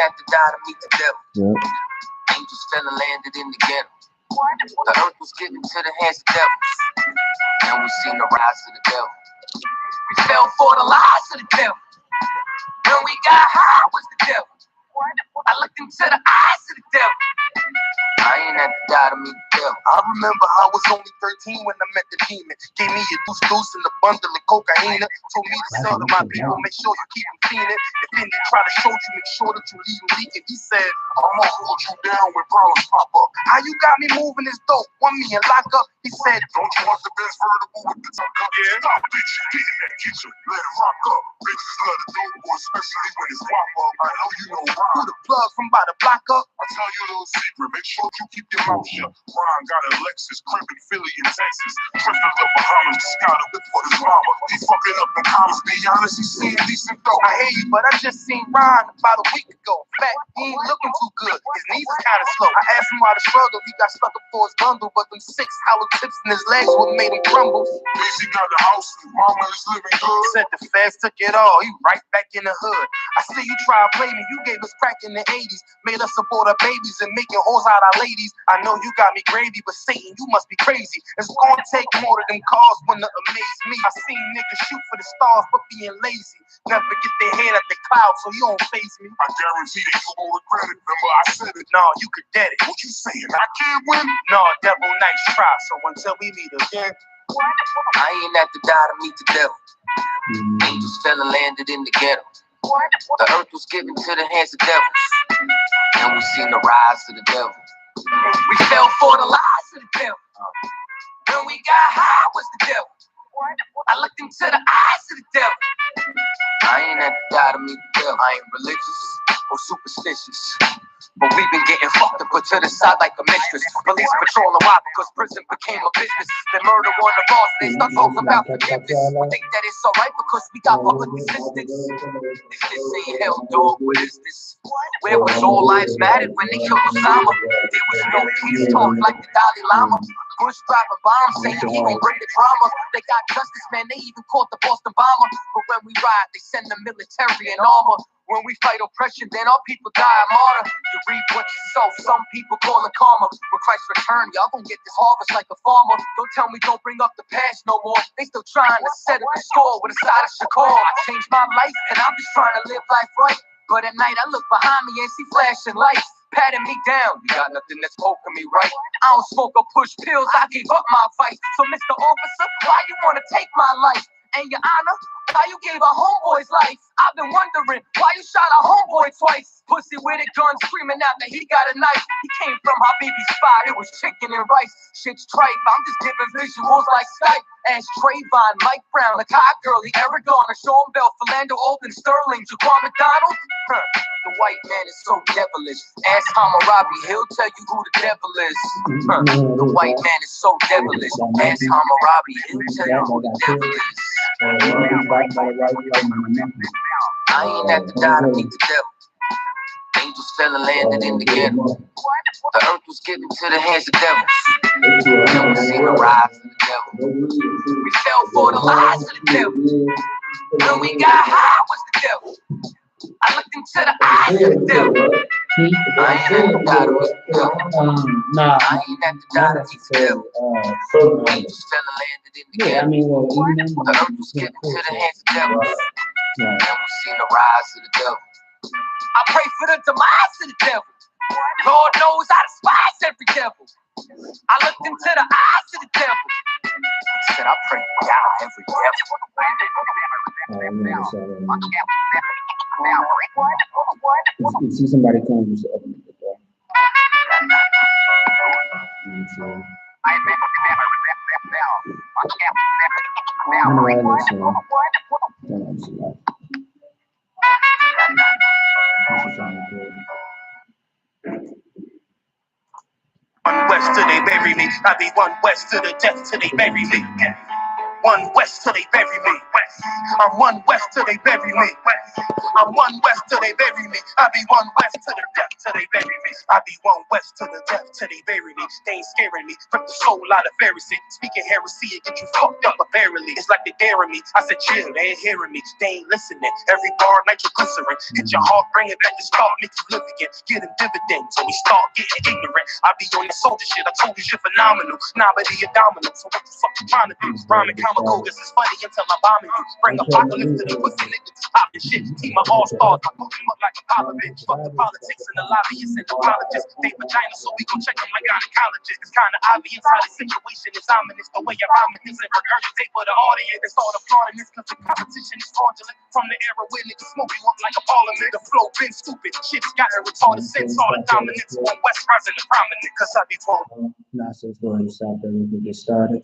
have to die to meet the devil. Yeah. Angels fell and landed in the ghetto. The earth was given to the hands of devils. And we seen the rise of the devil. We fell for the lies of the devil. When we got high was the devil. I looked into the eyes of the devil. I ain't had to die to meet the devil. I remember I was only 13 when I met the demon. Gave me a deuce and a bundle of cocaine. Told me to sell to my people, make sure you keep them cleaning. If any try to show you, make sure that you leave them leaking. He said, I'ma hold you down when problems pop up. How you got me moving this dope? Want me in lock up? He said, don't you want the best vertical with the top? Yeah, I'll bitch you get in that kitchen. Let it rock up. Bitches love the dope boy, especially when it's wop up. I know you know why. Who the plug from by the block up? I'll tell you a little secret. Make sure you keep your mouth shut. Ron got a Lexus, crib in Philly and Texas. Drifted up Bahamas, Scotty with for his mama. He fucking up in college, be honest, he's seeing decent though. I hear you, but I just seen Ron about a week ago. Fact, he ain't looking too good. His knees is kind of slow. I asked him why the struggle. He got stuck up for his bundle, but them 6 hollow tips in his legs what made him crumble. He got the house, and mama is living good. Said the feds took it all. He right back in the hood. I see you try to play me. You gave us crack in the 80s. Made us abort our babies and making hoes out our ladies. I know you got me gravy, but Satan, you must be crazy. It's gonna take more than them cars when to amaze me. I seen niggas shoot for the stars, but being lazy. Never get their head at the clouds, so you don't face me. I guarantee that you won't regret it. Remember I said it. Nah, you could get it. What you saying? I can't win? Nah, devil, nice try. So until we meet again, I ain't have to die to meet the devil. Angels fell and landed in the ghetto. The earth was given to the hands of devils. And we seen the rise of the devil. We fell for the lies of the devil. When we got high was the devil. I looked into the eyes of the devil. I ain't had to die to meet the devil. I ain't religious or superstitious, but we've been getting fucked and put to the side like a mistress. Police patrolling why? Because prison became a business. They murder one of us and they start talking about forgiveness. We think that it's alright because we got public resistance. If this ain't hell, dog, what is this? Where was all lives mattered when they killed Osama? There was no peace talk like the Dalai Lama. Bush dropping bombs saying he gon' bring the drama. They got justice, man, they even caught the Boston bomber. But when we ride, they send the military in armor. When we fight oppression, then our people die a martyr. You reap what you sow, some people call it karma. When Christ return, y'all gon' get this harvest like a farmer. Don't tell me don't bring up the past no more. They still trying to settle the score with a side of Shakur. I changed my life and I'm just trying to live life right. But at night I look behind me and see flashing lights, patting me down. You got nothing that's poking me right. I don't smoke or push pills, I gave up my fight. So Mr. Officer, why you wanna take my life? And your honor, why you gave our homeboy's life? I've been wondering why you shot our homeboy twice. Pussy with a gun screaming out that he got a knife. He came from Habibi's spot, it was chicken and rice. Shit's tripe, I'm just giving visuals like Skype. Ash Trayvon, Mike Brown, the Kai Girlie, Eric Garner, Sean Bell, Philando, Olden, Sterling, Jaquan McDonald. The white man is so devilish. Ask Hammurabi, he'll tell you who the devil is. The white man is so devilish. Ask Hammurabi, he'll tell you who the devil is. I ain't had to die to meet the devil. Angels fell and landed in the ghetto. The earth was given to the hands of devils. And we seen the rise of the devil. We fell for the lies of the devil. When we got high was the devil. I looked into the eyes of the devil. I ain't had to die to meet the devil. I ain't had to die to meet the devil. Angels fell and landed in the ghetto. The earth was given to the hands of devils. And we seen the rise of the devil. I pray for the demise of the devil. Lord knows I despise every devil. I looked into the eyes of the devil. I said I pray for God every devil. You see somebody come, just open it. One west till they bury me. I be one west to the death till they bury me. One west till they bury me. I'm one west till they bury me. I'm one west till they bury me. I be one west to the death till they bury me. I be one west to the death till they bury me. They ain't scaring me. Rip the soul out of Pharisee. Speaking heresy and get you fucked up, but barely. It's like they daring me. I said chill, they ain't hearing me. They ain't listening. Every bar nitroglycerin. Hit your heart, bring it back to start, make you live again. Get them dividends, so we start getting ignorant. I be on the soldier shit. I told you shit phenomenal. Nobody a dominant. So what the fuck you trying to do? Rhyming comical, this is funny until I'm bombing you. Bring apocalypse to the pussy niggas just popping shit. Team of all stars, I book them up like a Popovich. Fuck the politics and the lobbyists and apologists. They vagina, so we gon' check them like gynecologists. It's kinda obvious how the situation is ominous. The way I rhyme this and regurgitate for the audience. They start applauding this cause the competition is fraudulent. From the era where niggas smoke you up like a parliament. The flow been stupid. Shit's gotten retarded since all the dominance. One West rising to prominent cause I be wrong. Now, so let's go ahead and stop there. We can get started.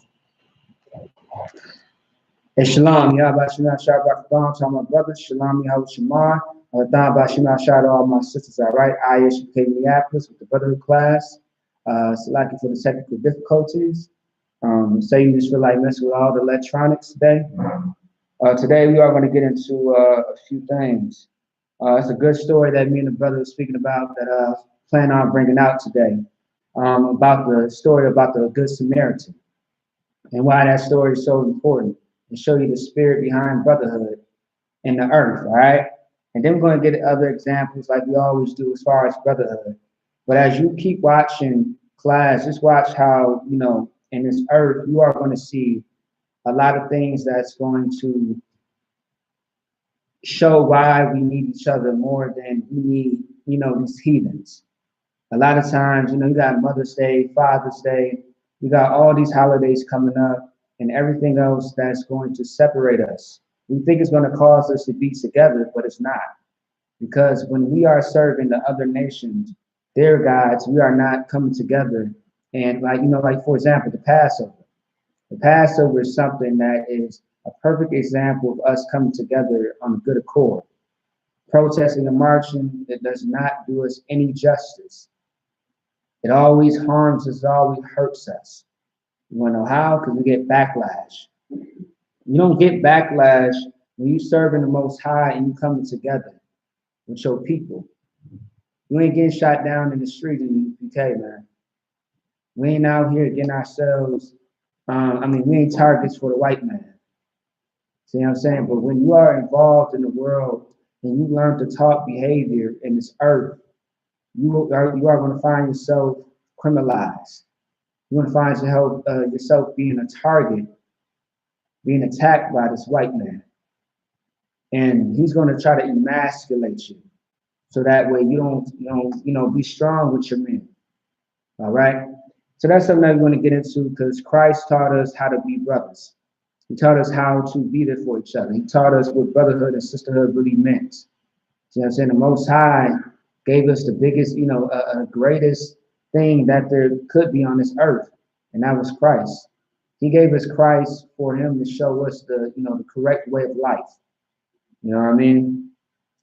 Hey, Shalom, Yahweh Shabbat to my brothers. Shalom, Yahweh Shamar. Shout out to all my sisters, all right? I.S.U.K. Minneapolis with the Brotherhood class. Selected for the technical difficulties. Say you just feel like messing with all the electronics today. Today we are going to get into a few things. It's a good story that me and the brother were speaking about that I plan on bringing out today. About the story about the Good Samaritan and why that story is so important, and show you the spirit behind brotherhood in the earth, all right? And then we're going to get other examples like we always do as far as brotherhood. But as you keep watching class, just watch how, you know, in this earth, you are going to see a lot of things that's going to show why we need each other more than we need, you know, these heathens. A lot of times, you know, you got Mother's Day, Father's Day, you got all these holidays coming up and everything else that's going to separate us. We think it's going to cause us to be together, but it's not. Because when we are serving the other nations, their gods, we are not coming together. And like, you know, like for example, the Passover. The Passover is something that is a perfect example of us coming together on a good accord. Protesting and marching, it does not do us any justice. It always harms us, it always hurts us. You wanna know how? Because we get backlash. You don't get backlash when you serving the Most High and you coming together with your people. You ain't getting shot down in the street in the UK, man. We ain't out here getting ourselves, we ain't targets for the white man. See what I'm saying? But when you are involved in the world and you learn to talk behavior in this earth, you are going to find yourself criminalized. You're going to find yourself being a target, being attacked by this white man. And he's going to try to emasculate you. So that way you don't be strong with your men. All right? So that's something that we're going to get into because Christ taught us how to be brothers. He taught us how to be there for each other. He taught us what brotherhood and sisterhood really meant. See what I'm saying? The Most High gave us the biggest, greatest thing that there could be on this earth, and that was Christ. He gave us Christ for him to show us the correct way of life. You know what I mean?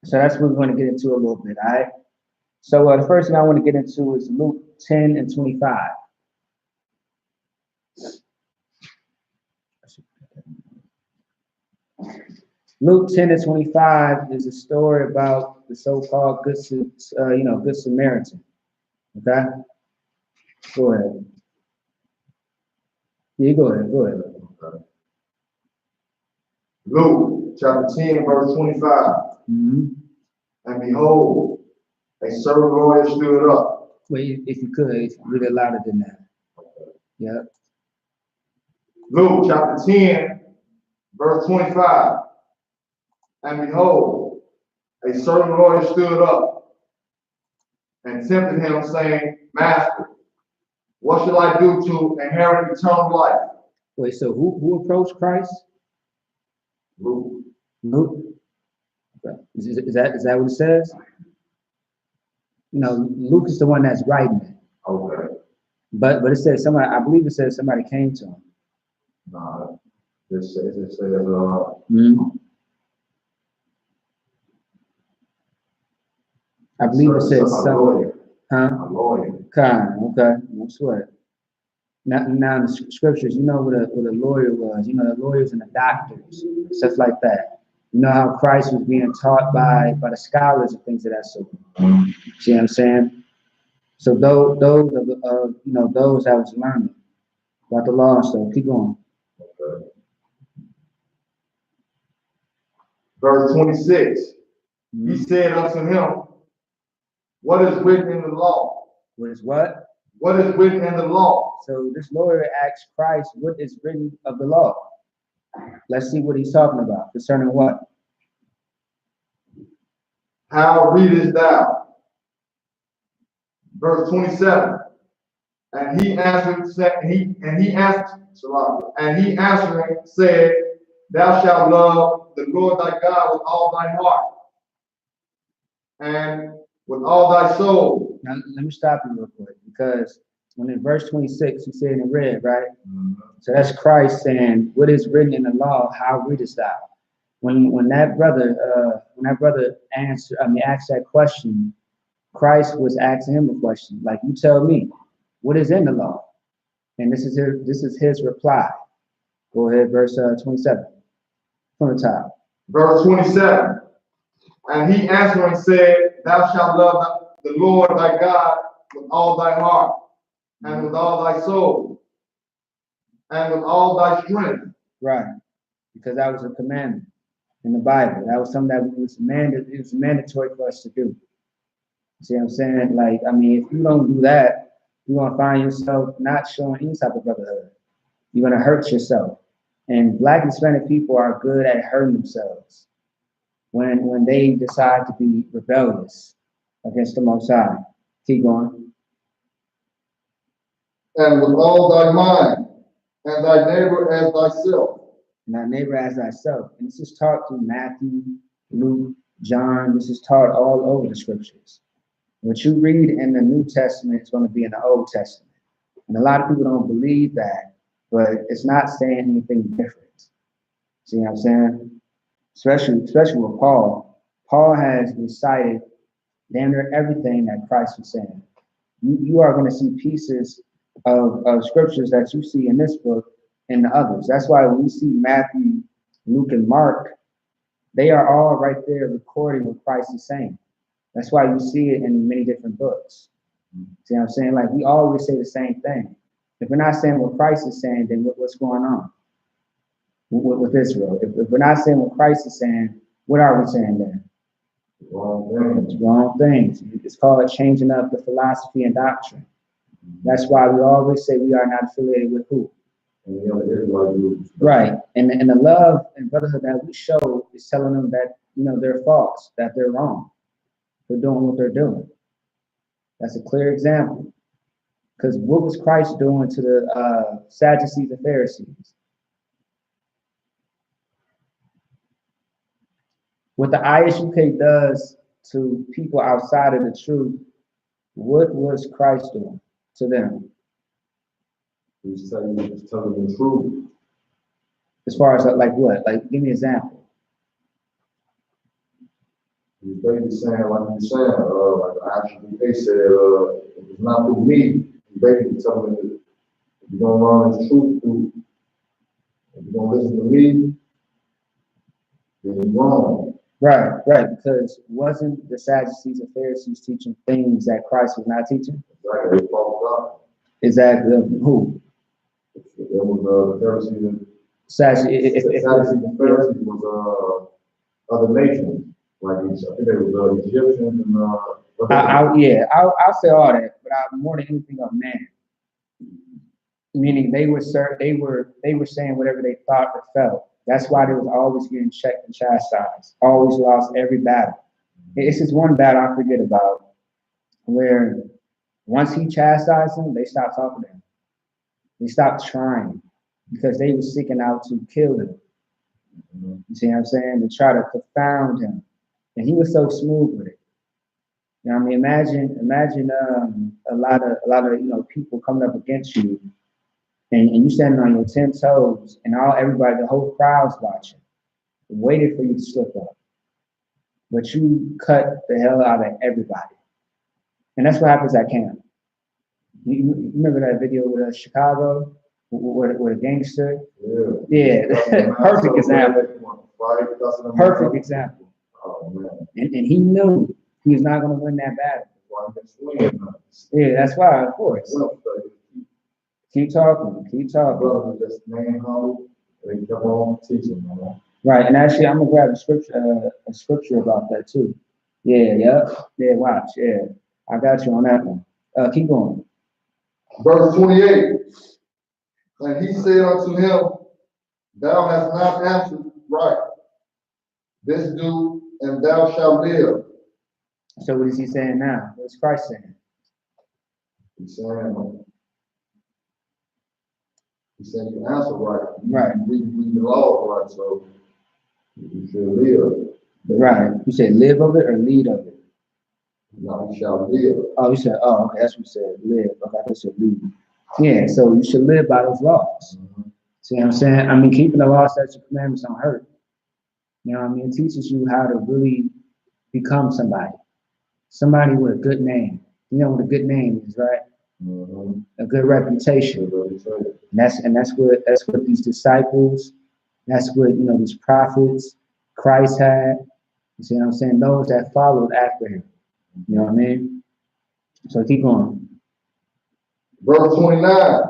So that's what we're going to get into a little bit, all right? So the first thing I want to get into is Luke 10 and 25. Luke 10 and 25 is a story about the so-called Good Samaritan. Okay? Go ahead. Yeah, go ahead. Okay. Luke chapter 10, verse 25. Mm-hmm. And behold, a certain lawyer stood up. Wait, if you could, read it louder than that. Okay. Yeah. Luke chapter 10, verse 25. And behold, a certain lawyer stood up and tempted him, saying, Master, what shall I do to inherit eternal life? Wait, so who approached Christ? Luke. Okay. Is that what it says? No, Luke is the one that's writing it. Okay. But it says somebody, I believe it says somebody came to him. No, it says, I believe it says some, lawyer. huh? A lawyer. Kind, okay, no sweat. Now in the scriptures, you know what a lawyer was. You know, the lawyers and the doctors, stuff like that. You know how Christ was being taught by the scholars and things of that sort. See what I'm saying? So those you know, those that was learning about the law and stuff. Keep going. Okay. Verse 26. He said unto him, what is written in the law? What is what? What is written in the law? So this lawyer asked Christ, what is written of the law? Let's see what he's talking about. Concerning what? How readest thou? Verse 27. And he answered, and he answering said, thou shalt love the Lord thy God with all thy heart and with all thy soul. Now let me stop you real quick, because when in verse 26 he said in red, right? So that's Christ saying, what is written in the law, how readest thou? When that brother asked that question, Christ was asking him a question, like, you tell me, what is in the law? And this is his reply. Go ahead, verse 27 from the top. Verse 27. And he answering said, thou shalt love the Lord thy God with all thy heart and with all thy soul and with all thy strength. Right, because that was a commandment in the Bible. That was something that was mandatory for us to do. See what I'm saying? Like, I mean, if you don't do that, you're gonna find yourself not showing any type of brotherhood. You're gonna hurt yourself. And Black and Hispanic people are good at hurting themselves when they decide to be rebellious against the Most High. Keep going. And with all thy mind, and thy neighbor as thyself. And thy neighbor as thyself. And this is taught through Matthew, Luke, John. This is taught all over the scriptures. What you read in the New Testament is going to be in the Old Testament. And a lot of people don't believe that, but it's not saying anything different. See what I'm saying? Especially with Paul. Paul has recited damn near everything that Christ was saying. You are going to see pieces of scriptures that you see in this book and the others. That's why when we see Matthew, Luke, and Mark, they are all right there recording what Christ is saying. That's why you see it in many different books. See what I'm saying? Like, we always say the same thing. If we're not saying what Christ is saying, then what's going on with Israel? If we're not saying what Christ is saying, what are we saying then? Wrong things. It's called changing up the philosophy and doctrine. That's why we always say we are not affiliated with who? Right. And the love and brotherhood that we show is telling them that, you know, they're false, that they're wrong. They're doing what they're doing. That's a clear example. Because what was Christ doing to the Sadducees and Pharisees? What the I.S.U.K. does to people outside of the truth, what was Christ doing to them? He's telling the truth. As far as like what? Like, give me an example. He's basically saying, like you said, like I.S.U.K. said, if it's not through me, he's basically telling me that if you're going to learn the truth, if you're going to listen to me, then you're wrong. Right, because wasn't the Sadducees and Pharisees teaching things that Christ was not teaching? Exactly, they false God. Exactly, who? It was the Pharisees and Sadducees and Pharisees was other nations. Like, I think they were Egyptians and I'll say all that, but more than anything of man. Meaning they were saying whatever they thought or felt. That's why they was always getting checked and chastised. Always lost every battle. It's just one battle I forget about, where once he chastised them, they stopped talking to him. They stopped trying because they were seeking out to kill him. You see what I'm saying? To try to confound him. And he was so smooth with it. You know what I mean? Imagine a lot of people coming up against you, and you standing on your 10 toes, and the whole crowd's watching, waiting for you to slip up. But you cut the hell out of everybody. And that's what happens at camp. You remember that video with Chicago, with a gangster? Yeah. Yeah, perfect example. Perfect example. Oh, man. And he knew he was not going to win that battle. Yeah, that's why, of course. Keep talking, keep talking. Brother, just man humble. They kept on teaching, man. Right, and actually, I'm gonna grab a scripture about that too. Yeah, yeah. Watch, yeah. I got you on that one. Keep going. Verse 28. And he said unto him, Thou hast not answered right. This do, and thou shalt live. So what is he saying now? What's Christ saying? He's saying you answer right. Right. Read the law right, so you should live. Right. You said live of it or lead of it? No, you shall live. Oh, you said, oh, okay, that's what you said. Live. Okay, I said lead. Yeah, so you should live by those laws. Mm-hmm. See what I'm saying? I mean, keeping the law, statutes, and commandments don't hurt. You know what I mean? It teaches you how to really become somebody with a good name. You know what a good name is, right? Mm-hmm. A good reputation. And that's what these disciples, that's what these prophets Christ had. You see what I'm saying? Those that followed after him. You know what I mean? So keep going. Verse 29.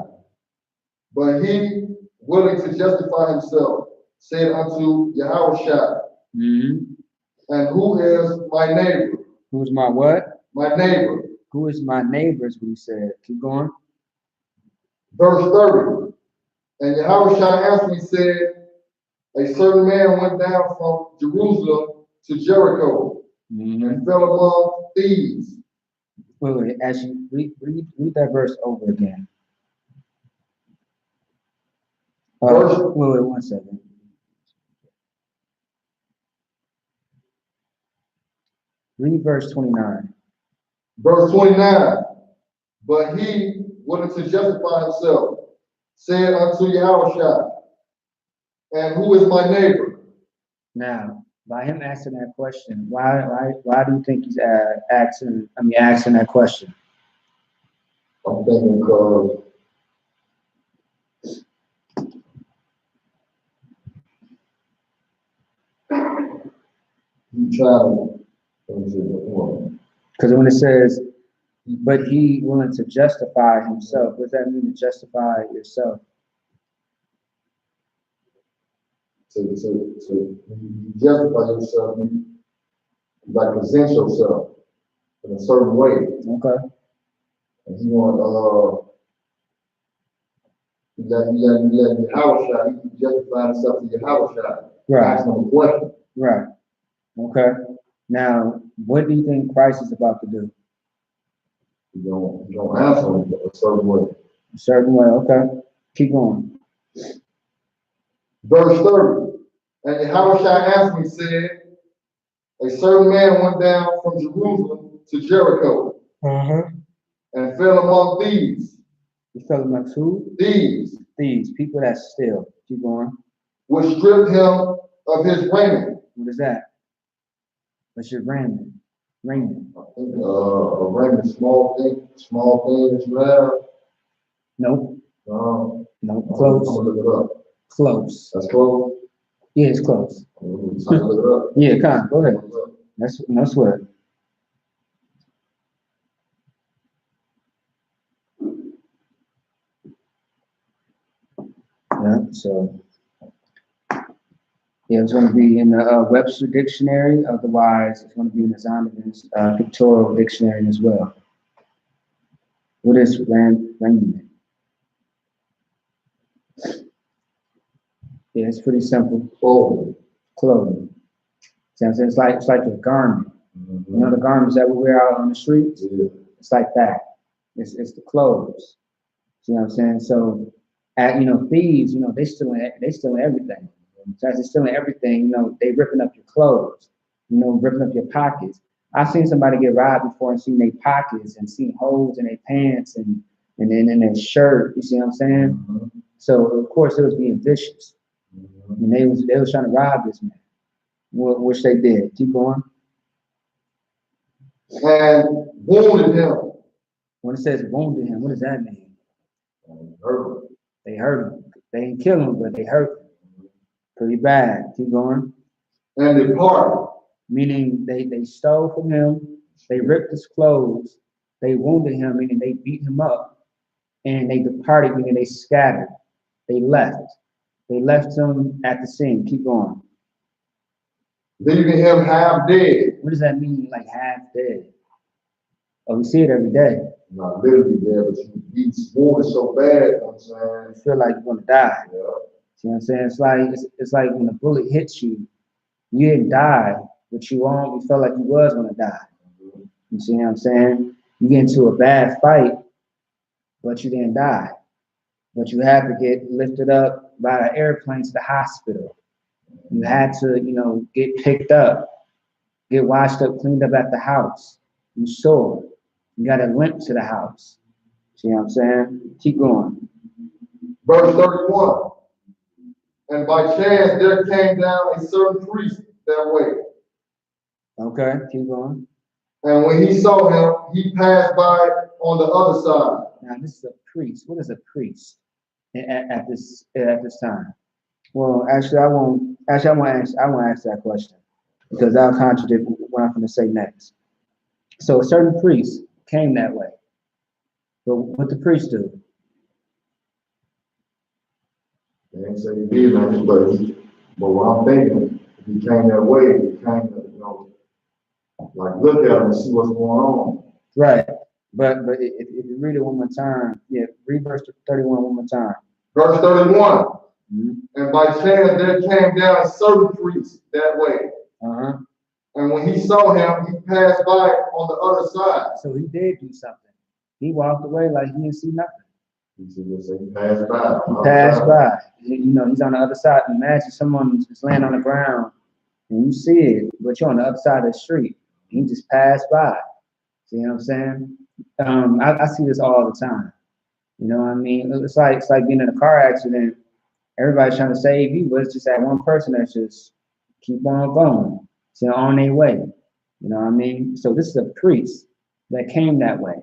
But he, willing to justify himself, said unto Yahushua, and who is my neighbor? Who's my what? My neighbor. Who is my neighbor is what he said. Keep going. Verse 30. And Yahushua answered me, said, a certain man went down from Jerusalem to Jericho and fell among thieves. Wait, as you read that verse over again. Wait, 1 second. Read verse 29. Verse 29. But he, willing to justify himself, said unto Yahushua, and who is my neighbor? Now, by him asking that question, why do you think he's asking that question? I'm thinking because you try to, because when it says, but he willing to justify himself, what does that mean to justify yourself? To justify yourself, you like present yourself in a certain way. Okay. And you want you let Yahushua, he justify himself to Yahushua. Right. Ask him a question. Right. Okay. Now, what do you think Christ is about to do? You don't answer him a certain way. A certain way, okay. Keep going. Verse 30. And Yahushua answered me, said, a certain man went down from Jerusalem to Jericho and fell among thieves. He fell among who? Thieves. Thieves, people that steal. Keep going. Which stripped him of his raiment. What is that? What's your raiment? Raiment. I think a raiment, small thing that you have. Nope. No. Close. I'm gonna look it up. Close. That's close? Yeah, it's close. I'm gonna look it up. Yeah, come on, go ahead. That's what. Yeah, so yeah, it's going to be in the Webster Dictionary. Otherwise, it's going to be in the Zondervan's Pictorial Dictionary as well. What is raiment? Yeah, it's pretty simple. Clothing. So it's like a garment. You know the garments that we wear out on the streets? Yeah. It's like that. It's the clothes. You know what I'm saying? So, thieves, they stealing everything. So as they're stealing everything, they ripping up your clothes, ripping up your pockets. I've seen somebody get robbed before and seen their pockets and seen holes in their pants and then in their shirt. You see what I'm saying? So of course it was being vicious. And they was trying to rob this man, which they did. Keep going. And wounded him When it says wounded him, what does that mean? Hurt him. They hurt him. They didn't kill him, but they hurt him. Pretty bad. Keep going. And departed. Meaning they stole from him, they ripped his clothes, they wounded him, meaning they beat him up, and they departed, meaning they scattered. They left. They left him at the scene. Keep going. Leaving him half dead. What does that mean, like half dead? Oh, we see it every day. Not literally dead, but he's wounded so bad, you know what I'm saying? You feel like you're gonna die. Yeah. See what I'm saying? It's like when a bullet hits you, you didn't die, but you felt like you was gonna die. You see what I'm saying? You get into a bad fight, but you didn't die. But you had to get lifted up by an airplane to the hospital. You had to, get picked up, get washed up, cleaned up at the house. You saw. You got to limp to the house. See what I'm saying? Keep going. Verse 31. And by chance there came down a certain priest that way. Okay, keep going. And when he saw him, he passed by on the other side. Now this is a priest. What is a priest at this time? Well, actually, I want to ask that question because that'll contradict what I'm going to say next. So a certain priest came that way, but what the priest do? They didn't say he did nothing, but what I'm thinking, if he came that way, he came to, like look at him and see what's going on. Right. But if you read it one more time, read verse 31 one more time. Verse 31. And by chance there came down a certain priest that way. And when he saw him, he passed by on the other side. So he did do something. He walked away like he didn't see nothing. He passed by. He passed by. He's on the other side. Imagine someone just laying on the ground and you see it, but you're on the other side of the street. He just passed by. See what I'm saying? I see this all the time. You know what I mean? It's like being in a car accident. Everybody's trying to save you, but it's just that one person that just keep on going. So on their way. You know what I mean? So this is a priest that came that way.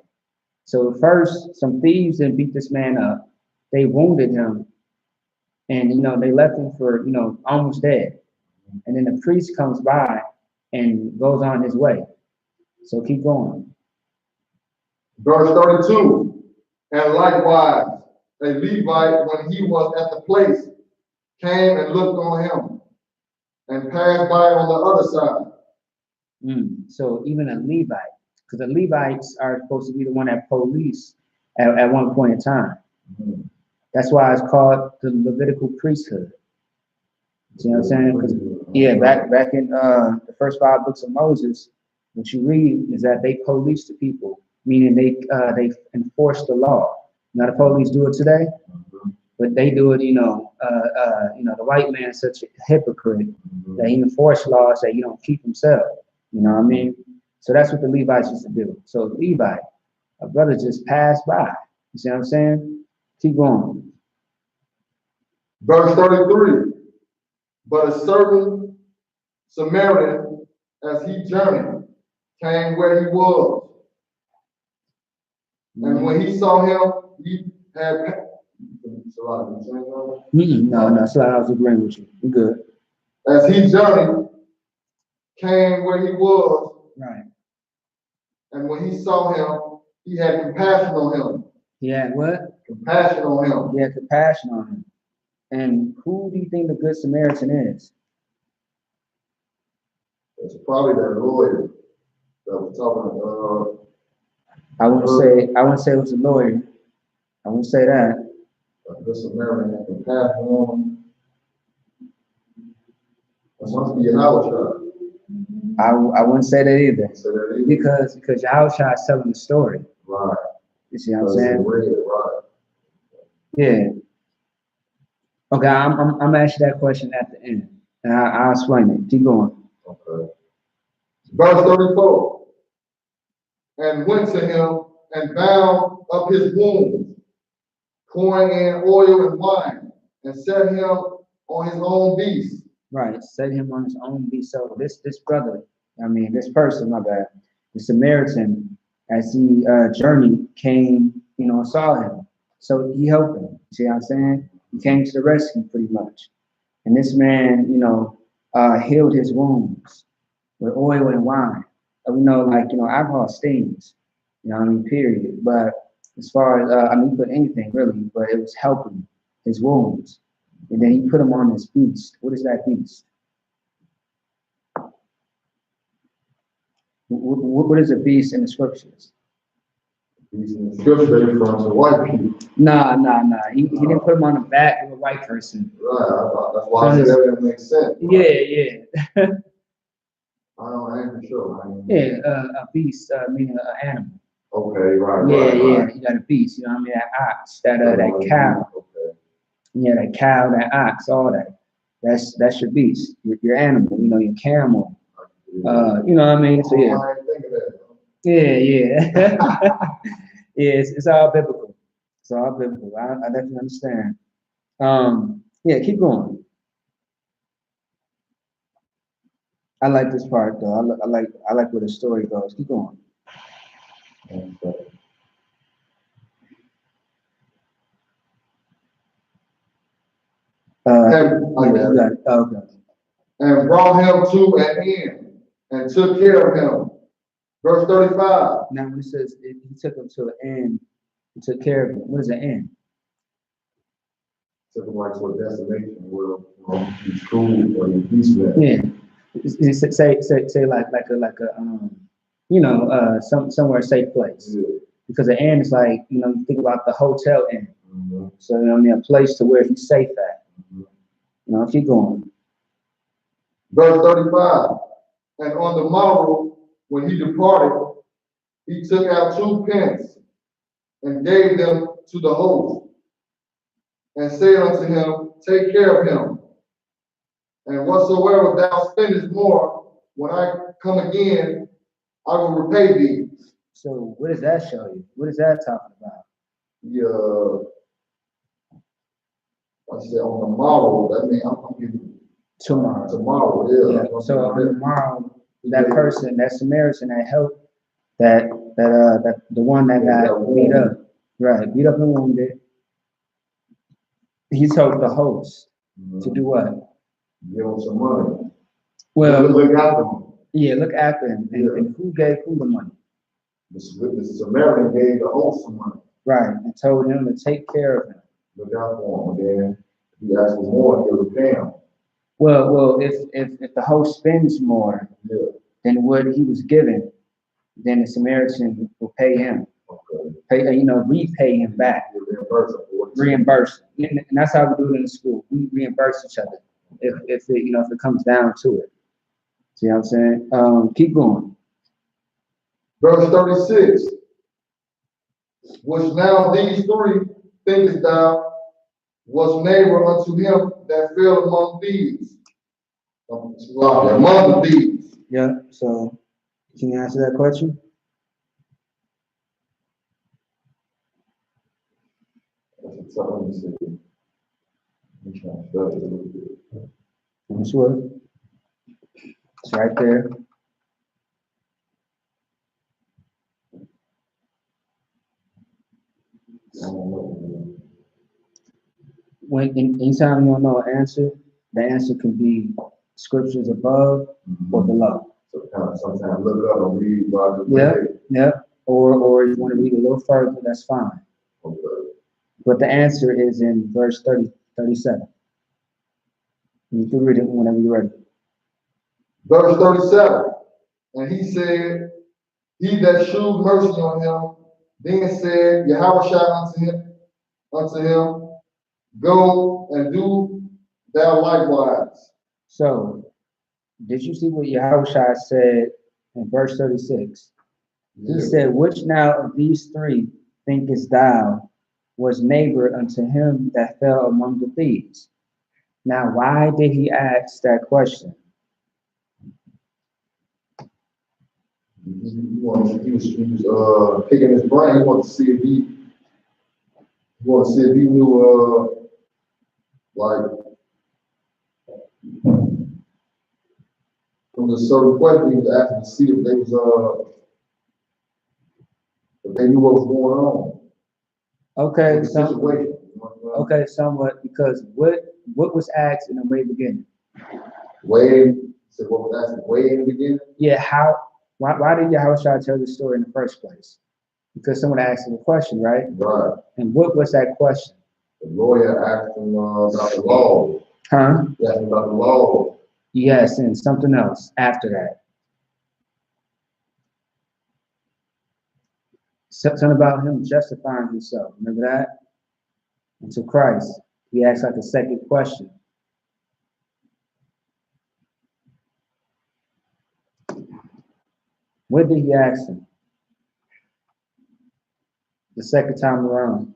So first, some thieves then beat this man up. They wounded him. And, they left him for, almost dead. And then the priest comes by and goes on his way. So keep going. Verse 32. And likewise, a Levite, when he was at the place, came and looked on him and passed by on the other side. So even a Levite, because the Levites are supposed to be the one that police at one point in time. That's why it's called the Levitical priesthood. See what I'm saying? Because back in the first 5 books of Moses, what you read is that they police the people, meaning they enforce the law. Now the police do it today, but they do it. The white man is such a hypocrite that he enforces laws that he don't keep himself. You know what I mean? So that's what the Levites used to do. So Levite, a brother just passed by. You see what I'm saying? Keep going. Verse 33. But a certain Samaritan, as he journeyed, came where he was. And when he saw him, he had. No, so I was agreeing with you. You're good. As he journeyed, came where he was. Right. And when he saw him, he had compassion on him. He had what? Compassion on him. He had compassion on him. And who do you think the Good Samaritan is? It's probably that lawyer that was talking about. I wouldn't say it was a lawyer. I wouldn't say that. The Samaritan had compassion on him. That must be Yahawashi. I wouldn't say that either. Because Yahawashi is telling the story. Right. You see what I'm saying? Right. Yeah. Okay, I'm gonna ask you that question at the end, and I'll explain it. Keep going. Okay. Verse 34. And went to him and bound up his wounds, pouring in oil and wine, and set him on his own beast. Right, set him on his own beast. So this brother, this person, my bad, the Samaritan, as he journeyed, came, you know, and saw him. So he helped him. See what I'm saying? He came to the rescue pretty much. And this man, you know, healed his wounds with oil and wine. And we know, like, you know, alcohol stings, you know what I mean, period. But as far as, I mean, he put anything really, but it was helping his wounds. And then he put him on this beast. What is that beast? What is a beast in the scriptures? He's in the scripture in front of white people. Nah. He didn't put him on the back of a white person. Right, that's why I said that didn't make sense. Yeah. I ain't for sure. Yeah, a beast, meaning an animal. Okay, right. Yeah, you got a beast, you know what I mean? That ox, that cow. Okay. Yeah, that cow, that ox, all that. That's your beast, your animal, you know, your camel. You know what I mean? So yeah. I didn't think of that. Yeah. Yeah, it's all biblical. It's all biblical. I definitely understand. Yeah, keep going. I like this part though. I like where the story goes. Keep going. Okay. Okay. And brought him to an inn and took care of him. Verse 35. Now when it says he took him to an inn, he took care of him. What is an inn? Took him like to a destination where he's cool or he's peaceful. Yeah. Say like a you know, somewhere safe place. Yeah. Because an inn is like, you know, you think about the hotel inn. Mm-hmm. So you know what I mean, a place to where he's safe at. Mm-hmm. You know, keep going. Verse 35. And on the morrow, when he departed, he took out 2 pence and gave them to the host, and said unto him, take care of him. And whatsoever thou spendest more, when I come again, I will repay thee. So what does that show you? What is that talking about? Yeah. I said on the morrow, that means I'm giving tomorrow. Tomorrow, yeah. So on the morrow, that person, that Samaritan that helped, that the one that got beat up, right, beat up and wounded, he told the host to do what? Give him some money. Well, look after him. Yeah, look after him. And who gave who the money? The Samaritan gave the host some money. Right, and told him to take care of him. Look out for him, and then he asked for more, he'll repay him. Well, if the host spends more than what he was given, then the Samaritan will pay him. Okay. Repay him back. Reimburse. And that's how we do it in the school. We reimburse each other if it comes down to it. See what I'm saying? Keep going. Verse 36. Which now these 3 thinkest thou was neighbor unto him that fell among thieves. Among the thieves. Yeah, so can you answer that question? Let me see. I'm trying to study it a little bit. This word. It's right there. I don't know. Anytime you don't know an answer, the answer can be scriptures above or below. So sometimes look it up and read while you're Yeah. Or if you want to read a little further, that's fine. Okay. But the answer is in verse 37. You can read it whenever you're ready. Verse 37. And he said, he that shewed mercy on him, then said, YAHANNA unto him, go and do thou likewise. So, did you see what Yahushua said in verse 36? He said, which now of these 3 thinkest thou was neighbor unto him that fell among the thieves? Now, why did he ask that question? He was picking his brain. He wanted to see if he knew like from the certain question he was asking to see if they was But they knew what was going on. Okay, The so situation. okay, somewhat, because what was asked in the very beginning? Way, so what was asked way in the beginning? Yeah, why did Yahushua tell the story in the first place? Because someone asked him a question, right? Right. And what was that question? The lawyer asked him about the law. Huh? He asked him about the law. Yes, and something else after that. Something about him justifying himself. Remember that? And to Christ, he asked like a second question. What did he ask him? The second time around.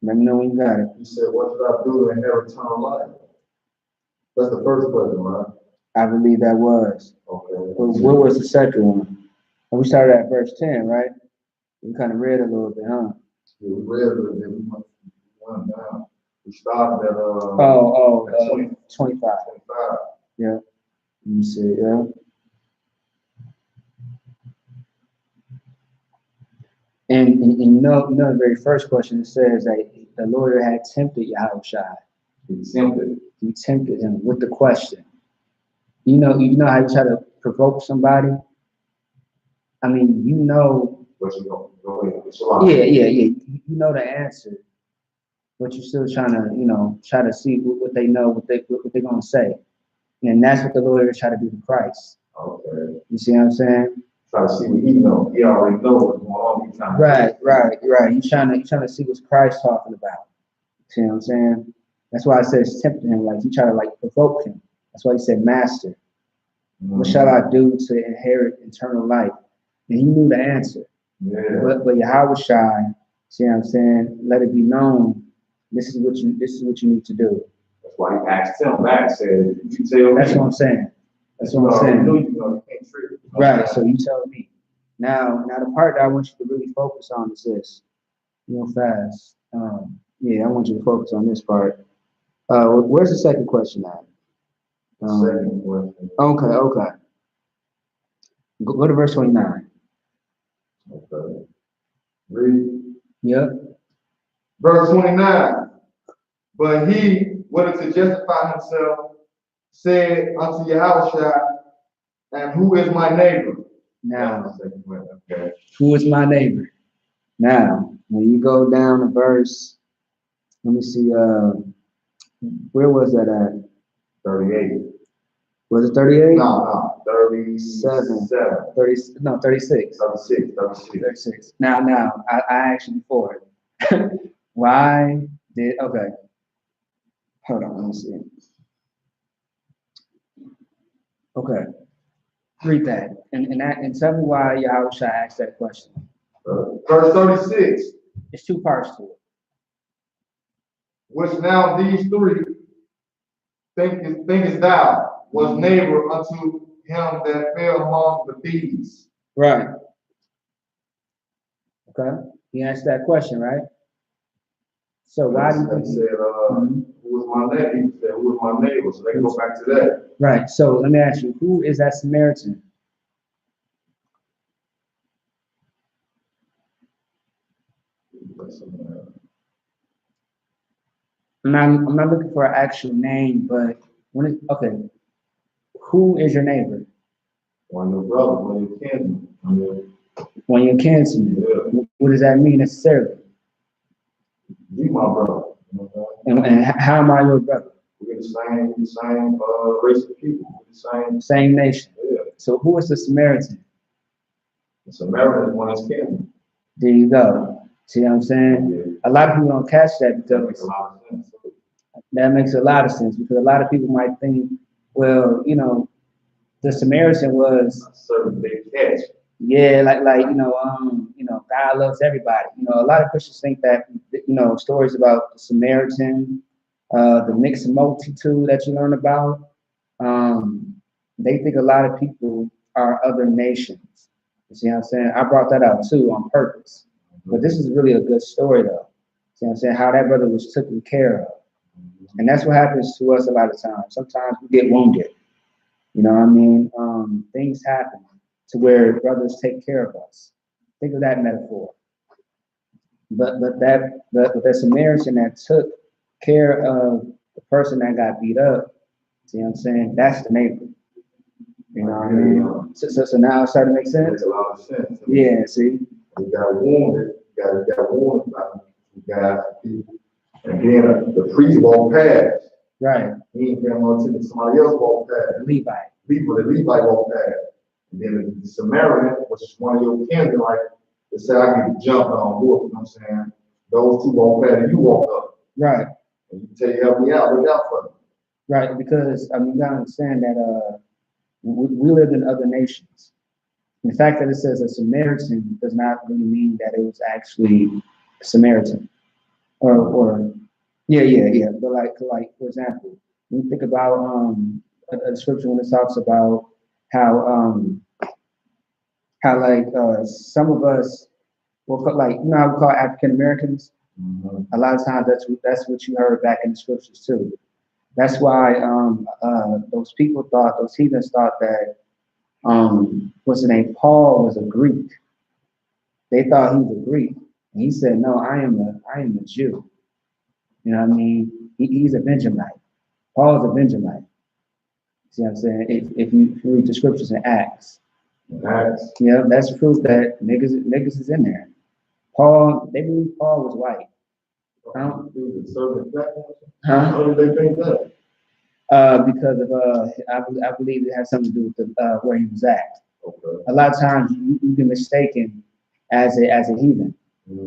Let me know when you got it. He said, what should I do to inherit eternal life? That's the first question, right? I believe that was. Okay. But what was the second one? And we started at verse 10, right? We kind of read a little bit, huh? Yeah, we read it, and then we went down. We started at 25. 25. Yeah. Let me see, yeah. And you know, the very first question, it says that the lawyer had tempted Yahushua. He tempted him with the question. You know how you try to provoke somebody? I mean, you know. Yeah. You know the answer, but you're still trying to, try to see what they know, what they're gonna say, and that's what the lawyer try to do to Christ. Okay. You see what I'm saying? Try to see what he knows. He already knows what's going on. Right. You trying to see what's Christ talking about. See what I'm saying? That's why I said it's tempting him, like he tried to provoke him. That's why he said, Master, what shall I do to inherit eternal life? And he knew the answer. Yeah. But Yahushua, see what I'm saying? Let it be known, this is what you need to do. That's why he asked him back, said, you tell me. That's what I'm saying. That's what I'm saying. You can't trick. Right, so you tell me. Now the part that I want you to really focus on is this. Real fast. I want you to focus on this part. Where's the second question at? Second question. Okay. Go to verse 29. Okay. Read. Yep. Verse 29. But he, wanted to justify himself, said unto Yahushua, and who is my neighbor? Now, okay. Who is my neighbor? Now, when you go down to verse, let me see, where was that at? 38. Was it 38? No, 37. 36. 36. Now, I asked you before. Why did, okay. Hold on, let me see. Okay. Read that. And tell me why Yahushua asked that question. Verse 36. There's two parts to it. Which now these three thinkest thou was neighbor unto him that fell among the thieves. Right. Okay. He asked that question, right? So why do you think he said, who was my neighbor? He said, who was my neighbor? So they go back to that. Right. So let me ask you, who is that Samaritan? I'm not looking for an actual name, but who is your neighbor? One of your brothers, one of your kinsmen. One of your kinsmen. Yeah. What does that mean necessarily? You my brother. And how am I your brother? We're the same race of people. We're the same nation. Yeah. So who is the Samaritan? The Samaritan is one of his kinsmen. There you go. See what I'm saying? Yeah. A lot of people don't catch that because makes a lot of sense. That makes a lot of sense because a lot of people might think, well, the Samaritan was a certain big catch. Yeah, God loves everybody. A lot of Christians think that, stories about the Samaritan, the mixed multitude that you learn about, they think a lot of people are other nations. You see what I'm saying? I brought that out too on purpose. But this is really a good story though. See what I'm saying? How that brother was taken care of. And that's what happens to us a lot of times. Sometimes we get wounded. You know what I mean? Things happen to where brothers take care of us. Think of that metaphor. But that Samaritan that took care of the person that got beat up, see what I'm saying? That's the neighbor. You know what I mean? So now it's starting to make sense? Makes a lot of sense. Yeah, see? You got wounded, you got wounded by you guys, people. And then the priest walked past. Right. He ain't paying no attention to somebody else walked past. Levite. The Levite walked past. And then the Samaritan, which is one of your kinsmen, like, they said, I need to jump on board, you know what I'm saying? Those two walk past and you walk up. Right. And you tell you, help me out, look out for me. Right, because I mean, you gotta understand that we live in other nations. The fact that it says a Samaritan does not really mean that it was actually a Samaritan. Or yeah. But like for example, when you think about a scripture when it talks about how like some of us will call, like, you know how we call African Americans. A lot of times that's what you heard back in the scriptures too. That's why those heathens thought that what's his name, Paul was a Greek. They thought he was a Greek, and he said, "No, I am a Jew." You know what I mean? He's a Benjamite. Paul's a Benjamite. See what I'm saying? If you read the scriptures in Acts, yeah, that's proof that niggas is in there. They believe Paul was white. Huh? How did they think that? Because of I believe it has something to do with where he was at. Okay. A lot of times you can mistaken as a heathen.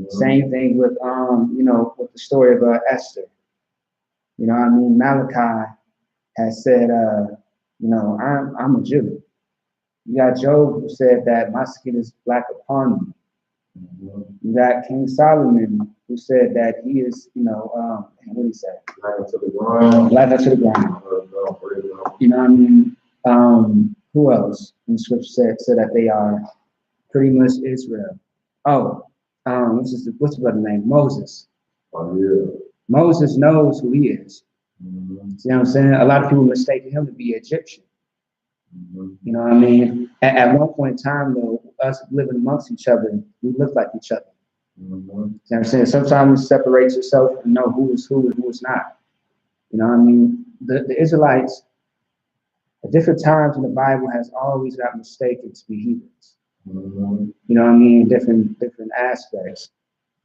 Same thing with with the story of Esther. You know what I mean? Malachi has said I'm a Jew. You got Job who said that my skin is black upon me. You got King Solomon who said that he is, what did he say? Black unto the ground. Black unto the ground. You know what I mean? Who else in the scripture said that they are pretty much Israel? Oh, what's the brother name? Moses. Oh, yeah. Moses knows who he is. See what I'm saying? A lot of people mistake him to be Egyptian. You know what I mean? At one point in time, though, us living amongst each other, we look like each other. See what I'm saying? Sometimes you separate yourself and know who is who and who is not. You know what I mean? The Israelites, at different times in the Bible, has always got mistaken to be heathens. You know what I mean? Different aspects.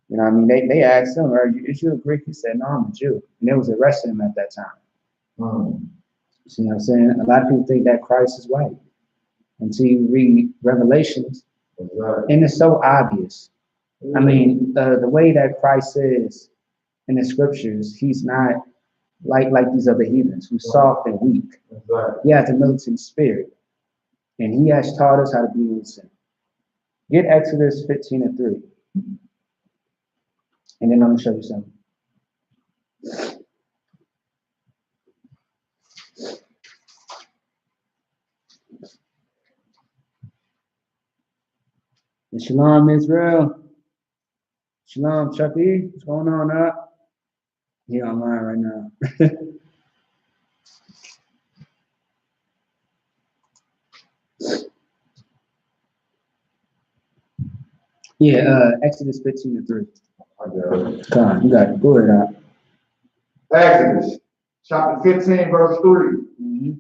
You know what I mean? They asked him, is you a Greek? He said, no, I'm a Jew. And they was arresting him at that time. See what I'm saying? A lot of people think that Christ is white until you read Revelations, and it's so obvious. I mean, the way that Christ is in the scriptures, he's not like these other heathens who's soft and weak. He has a militant spirit, and he has taught us how to be militant. Get Exodus 15:3, and then I'm gonna show you something. And Shalom, Israel. Shalom, Chucky. What's going on up? He online right now. Yeah, Exodus 15:3. Come on, you got it. Go ahead. Exodus chapter 15, verse 3.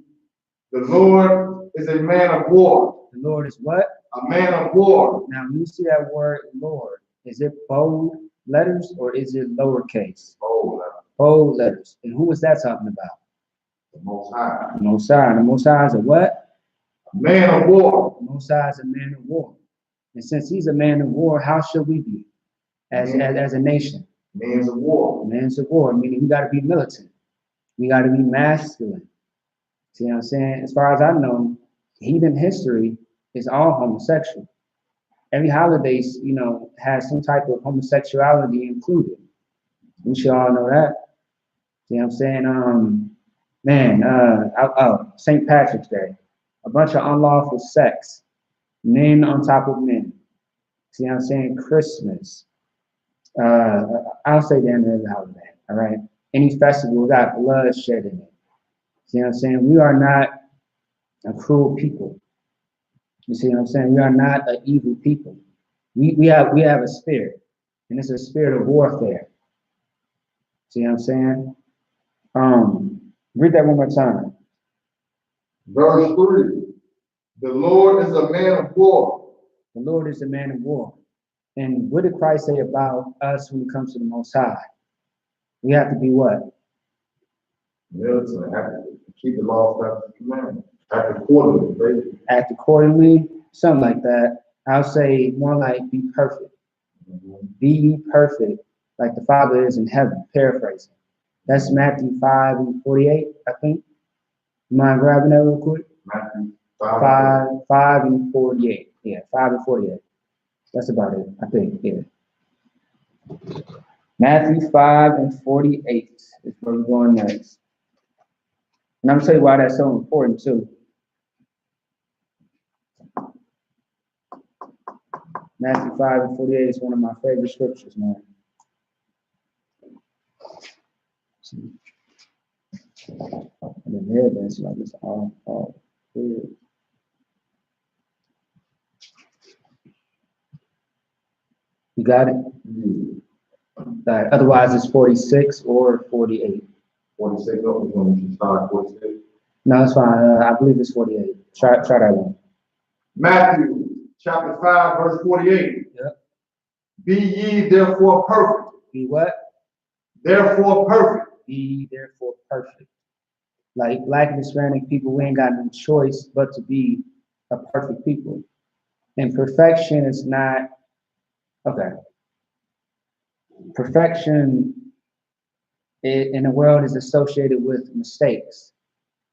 The Lord is a man of war. The Lord is what? A man of war. Now, when you see that word Lord, is it bold letters or is it lowercase? Bold letters. Bold letters. And who is that talking about? The Most High. The Most High. The Most High is a what? A man of war. The Most High is a man of war. And since he's a man of war, how should we be as a nation? Men of war. Men of war, meaning we got to be militant. We got to be masculine. See what I'm saying? As far as I know, heathen history is all homosexual. Every holiday, has some type of homosexuality included. We should all know that. See what I'm saying? St. Patrick's Day, a bunch of unlawful sex, men on top of men. See what I'm saying? Christmas. I'll say the end of the holiday, all right? Any festival got bloodshed in it. See what I'm saying? We are not a cruel people. You see what I'm saying? We are not an evil people. We have a spirit, and it's a spirit of warfare. See what I'm saying? Read that one more time. Verse 3. The Lord is a man of war. The Lord is a man of war. And what did Christ say about us when it comes to the Most High? We have to be what? Militant, have to keep the law, statutes, and commandments. Act accordingly, basically. Act accordingly, something like that. I'll say more like be perfect. Be ye perfect, like the Father is in heaven, paraphrasing. That's Matthew 5:48, I think. You mind grabbing that real quick? Matthew 5:48. Yeah, 5:48. That's about it, I think, yeah. Matthew 5:48 is where we're going next. And I'm gonna tell you why that's so important too. Matthew 5:48 is one of my favorite scriptures, man. The evidence like it's all weird. You got it? Otherwise, it's 46 or 48. 46, we're going to start 46. No, it's fine. I believe it's 48. Try that one. Matthew chapter 5, verse 48. Yep. Be ye therefore perfect. Be what? Therefore perfect. Be therefore perfect. Like Black and Hispanic people, we ain't got no choice but to be a perfect people. And perfection is not, okay. Perfection in the world is associated with mistakes.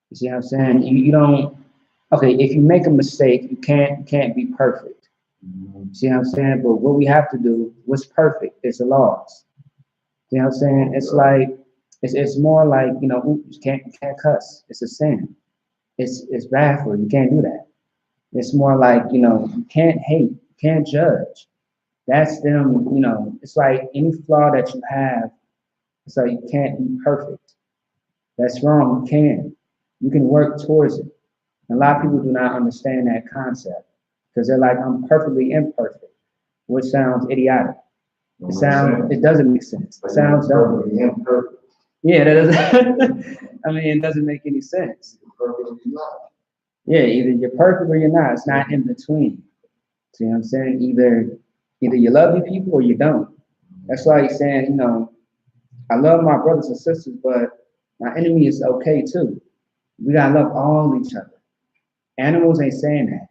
You see what I'm saying? You don't, okay, if you make a mistake, you can't be perfect. You see what I'm saying? But what we have to do, what's perfect, is the laws. You know what I'm saying? It's like, it's more like, you know, you can't cuss. It's a sin. It's bad for you. You can't do that. It's more like, you know, you can't hate, you can't judge. That's them, you know, it's like any flaw that you have, it's like you can't be perfect. That's wrong. You can. You can work towards it. And a lot of people do not understand that concept because they're like, I'm perfectly imperfect, which sounds idiotic. It doesn't make sense. It sounds dumb. Imperfect. Yeah, that doesn't. I mean, it doesn't make any sense. Yeah, either you're perfect or you're not. It's not in between. See what I'm saying? Either you love your people or you don't. That's like saying, you know, I love my brothers and sisters, but my enemy is okay too. We gotta love all each other. Animals ain't saying that.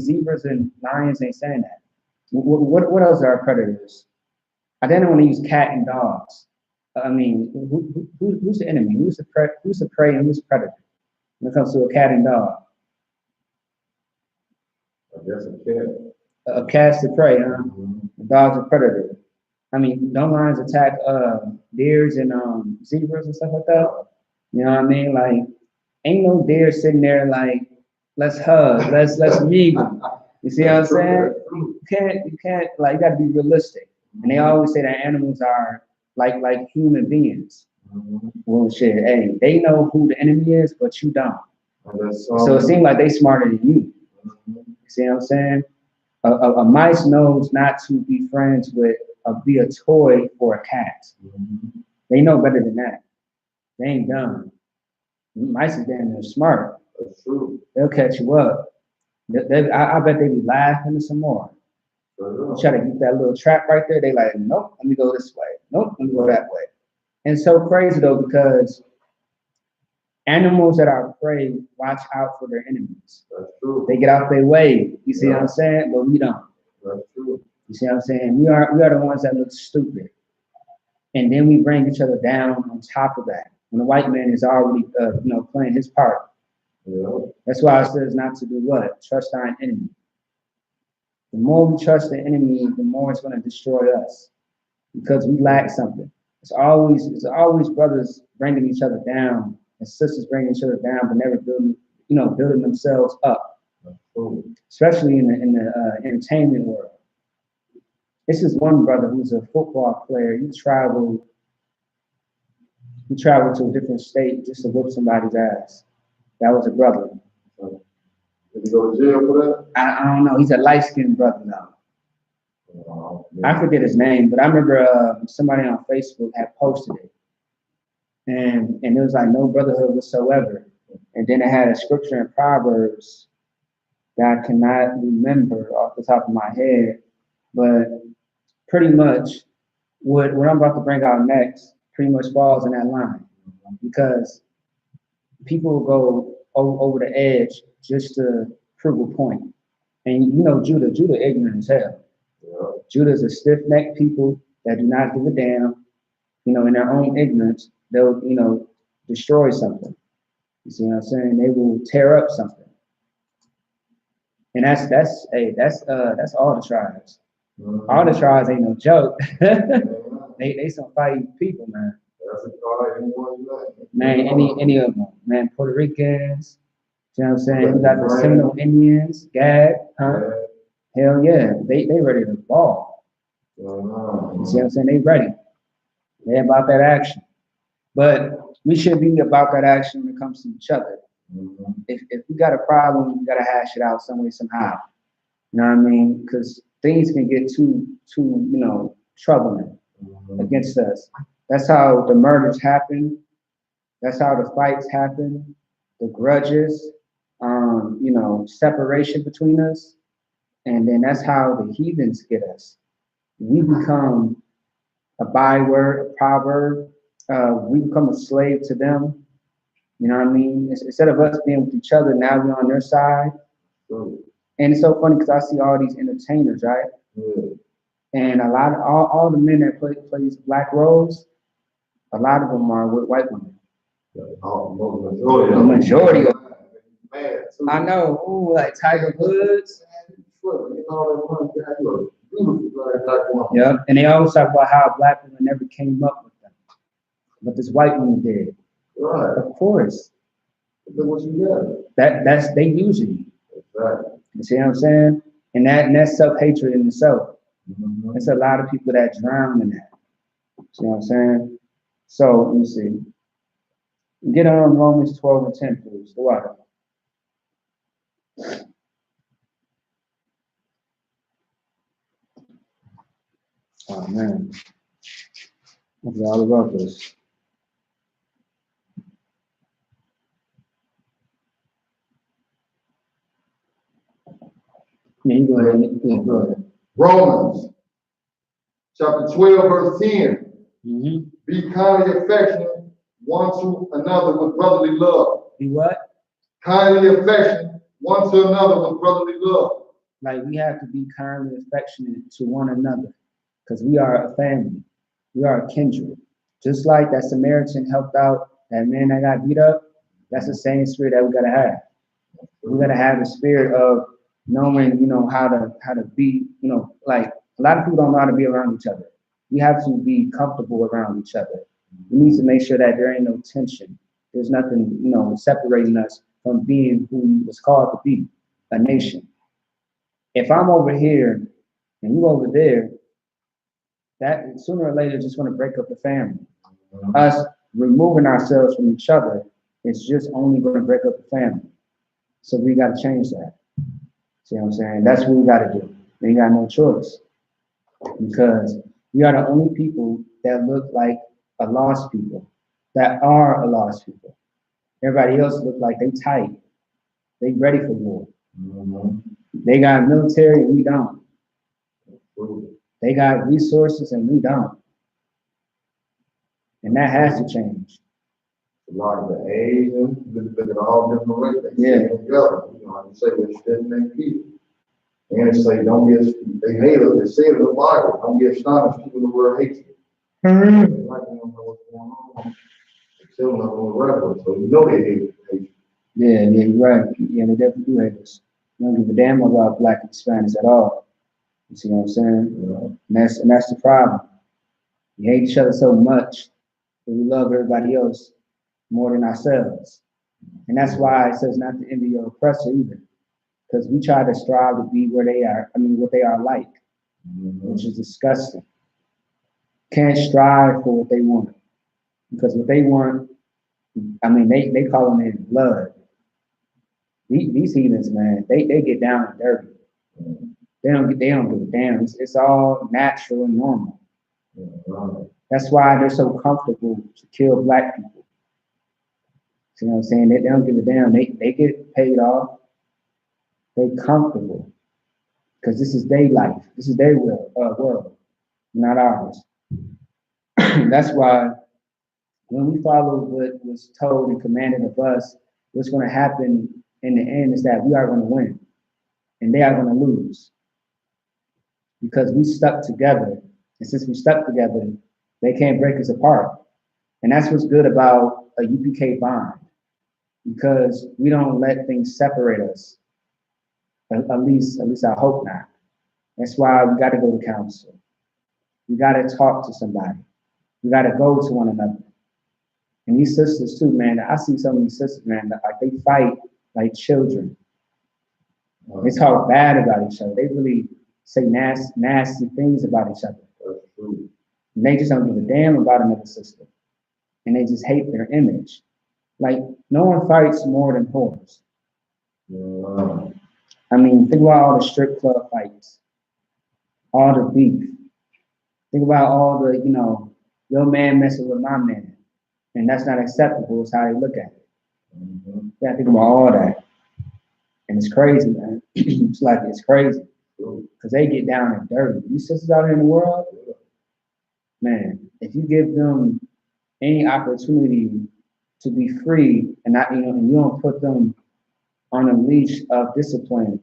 Zebras and lions ain't saying that. What else are predators? I didn't want to use cat and dogs. I mean, who's the enemy? Who's the prey and who's the predator when it comes to a cat and dog? I guess a cat. A cat's the prey, huh? The dog's a predator. I mean, don't lions attack deers and zebras and stuff like that? You know what I mean? Like, ain't no deer sitting there like, let's hug, let's mingle. You see what I'm saying? You can't like, you gotta be realistic. And they always say that animals are like human beings. Well, shit, hey, they know who the enemy is, but you don't. So it seems like they smarter than you. You see what I'm saying? A mice knows not to be friends with, be a toy for a cat. They know better than that. They ain't dumb. Mice is damn near smart. That's true. They'll catch you up. I bet they be laughing some more. You try to get that little trap right there. They like, nope, let me go this way. Nope, let me go that way. And so crazy though, because animals that are prey watch out for their enemies. That's true. They get out their way. You see what I'm saying? But we don't. That's true. You see what I'm saying? We are the ones that look stupid. And then we bring each other down on top of that. When the white man is already, playing his part. Yeah. That's why it says not to do what? Trust our enemy. The more we trust the enemy, the more it's going to destroy us because we lack something. It's always brothers bringing each other down and sisters bringing each other down, but never building themselves up. Especially in the entertainment world. This is one brother who's a football player. He traveled He traveled to a different state just to whoop somebody's ass. That was a brother. Did he go to jail for that? I don't know. He's a light-skinned brother now. I forget his name, but I remember somebody on Facebook had posted it. And it was like no brotherhood whatsoever. And then it had a scripture in Proverbs that I cannot remember off the top of my head, but pretty much what I'm about to bring out next pretty much falls in that line, because people go over the edge just to prove a point. And you know Judah ignorant as hell. Yeah. Judah's a stiff-necked people that do not give a damn. You know, in their own ignorance, they'll, you know, destroy something. You see what I'm saying? They will tear up something. And that's all the tribes. Mm-hmm. All the tribes ain't no joke. They some fighting people, man. That's a card, anyone like. Man, any of them, man. Puerto Ricans, you know what I'm saying? We got the Seminole Indians, Gag, huh? Yeah. Hell yeah, they ready to ball. You see what I'm saying? They ready. They about that action. But we should be about that action when it comes to each other. Mm-hmm. If we got a problem, we gotta hash it out some way, somehow. You know what I mean? Because things can get too you know, troubling against us. That's how the murders happen. That's how the fights happen. The grudges, you know, separation between us. And then that's how the heathens get us. We become a byword, a proverb. We become a slave to them. You know what I mean? Instead of us being with each other, now we're on their side. And it's so funny because I see all these entertainers, right? And a lot of all the men that plays black roles, a lot of them are with white women. The majority of them. I know. Ooh, like Tiger Woods. Yeah, and they always talk about how black women never came up with them, but this white woman did. Right. Of course. What you That's they using you. Exactly. You see what I'm saying? And that's self-hatred in itself. Mm-hmm. It's a lot of people that drown in that. See what I'm saying? So let me see. Get on Romans 12 and 10, please. The water. Oh man. It's all about this. Yeah, you go ahead. Yeah, go ahead. Romans chapter 12, verse 10. Mm-hmm. Be kindly affectionate one to another with brotherly love. Be what? Kindly affectionate one to another with brotherly love. Like we have to be kindly affectionate to one another because we are a family. We are a kindred. Just like that Samaritan helped out that man that got beat up, that's the same spirit that we gotta have. We gotta have the spirit of knowing, you know, how to be, you know, like a lot of people don't know how to be around each other. We have to be comfortable around each other. We need to make sure that there ain't no tension. There's nothing, you know, separating us from being who we was called to be, a nation. If I'm over here and you over there, that sooner or later just going to break up the family. Us removing ourselves from each other is just only going to break up the family. So we got to change that. See what I'm saying? That's what we got to do. We ain't got no choice because we are the only people that look like a lost people, that are a lost people. Everybody else look like they tight. They ready for war. Mm-hmm. They got military and we don't. They got resources and we don't. And that has to change. A lot of the Asians, look at all different races. Yeah. Together. You know, like you say, we're stiff-necked people. And it say, don't get, they hate us, they say it in the Bible, don't get astonished, people in the word hate you. Mm-hmm. Like they don't know what's going on. They still not on the record, so you know they hate you. Yeah, you're right. Yeah, they definitely do hate us. They don't give a damn about black and Hispanics at all. You see what I'm saying? Yeah. And that's the problem. We hate each other so much that we love everybody else more than ourselves. And that's why it says not to envy your oppressor either. Because we try to strive to be where they are, what they are like, which is disgusting. Can't strive for what they want. Because what they want, I mean, they call it blood. These heathens, man, they get down and dirty. They don't give a damn. It's all natural and normal. That's why they're so comfortable to kill black people. You know what I'm saying? They don't give a damn. They get paid off. They comfortable because this is their life. This is their world, not ours. That's why when we follow what was told and commanded of us, what's going to happen in the end is that we are going to win and they are going to lose because we stuck together. And since we stuck together, they can't break us apart. And that's what's good about a UPK bond because we don't let things separate us. At least I hope not. That's why we got to go to council. We got to talk to somebody. We got to go to one another. And these sisters too, man. I see some of these sisters, man, that like they fight like children. They talk bad about each other. They really say nasty things about each other. And they just don't give a damn about another sister. And they just hate their image. Like no one fights more than whores. I mean, think about all the strip club fights, all the beef. Think about all the, your man messing with my man. And that's not acceptable, is how they look at it. You gotta think about all that. And it's crazy, man. It's crazy. Because they get down and dirty. These sisters out here in the world, man, if you give them any opportunity to be free and not, and you don't put them on a leash of discipline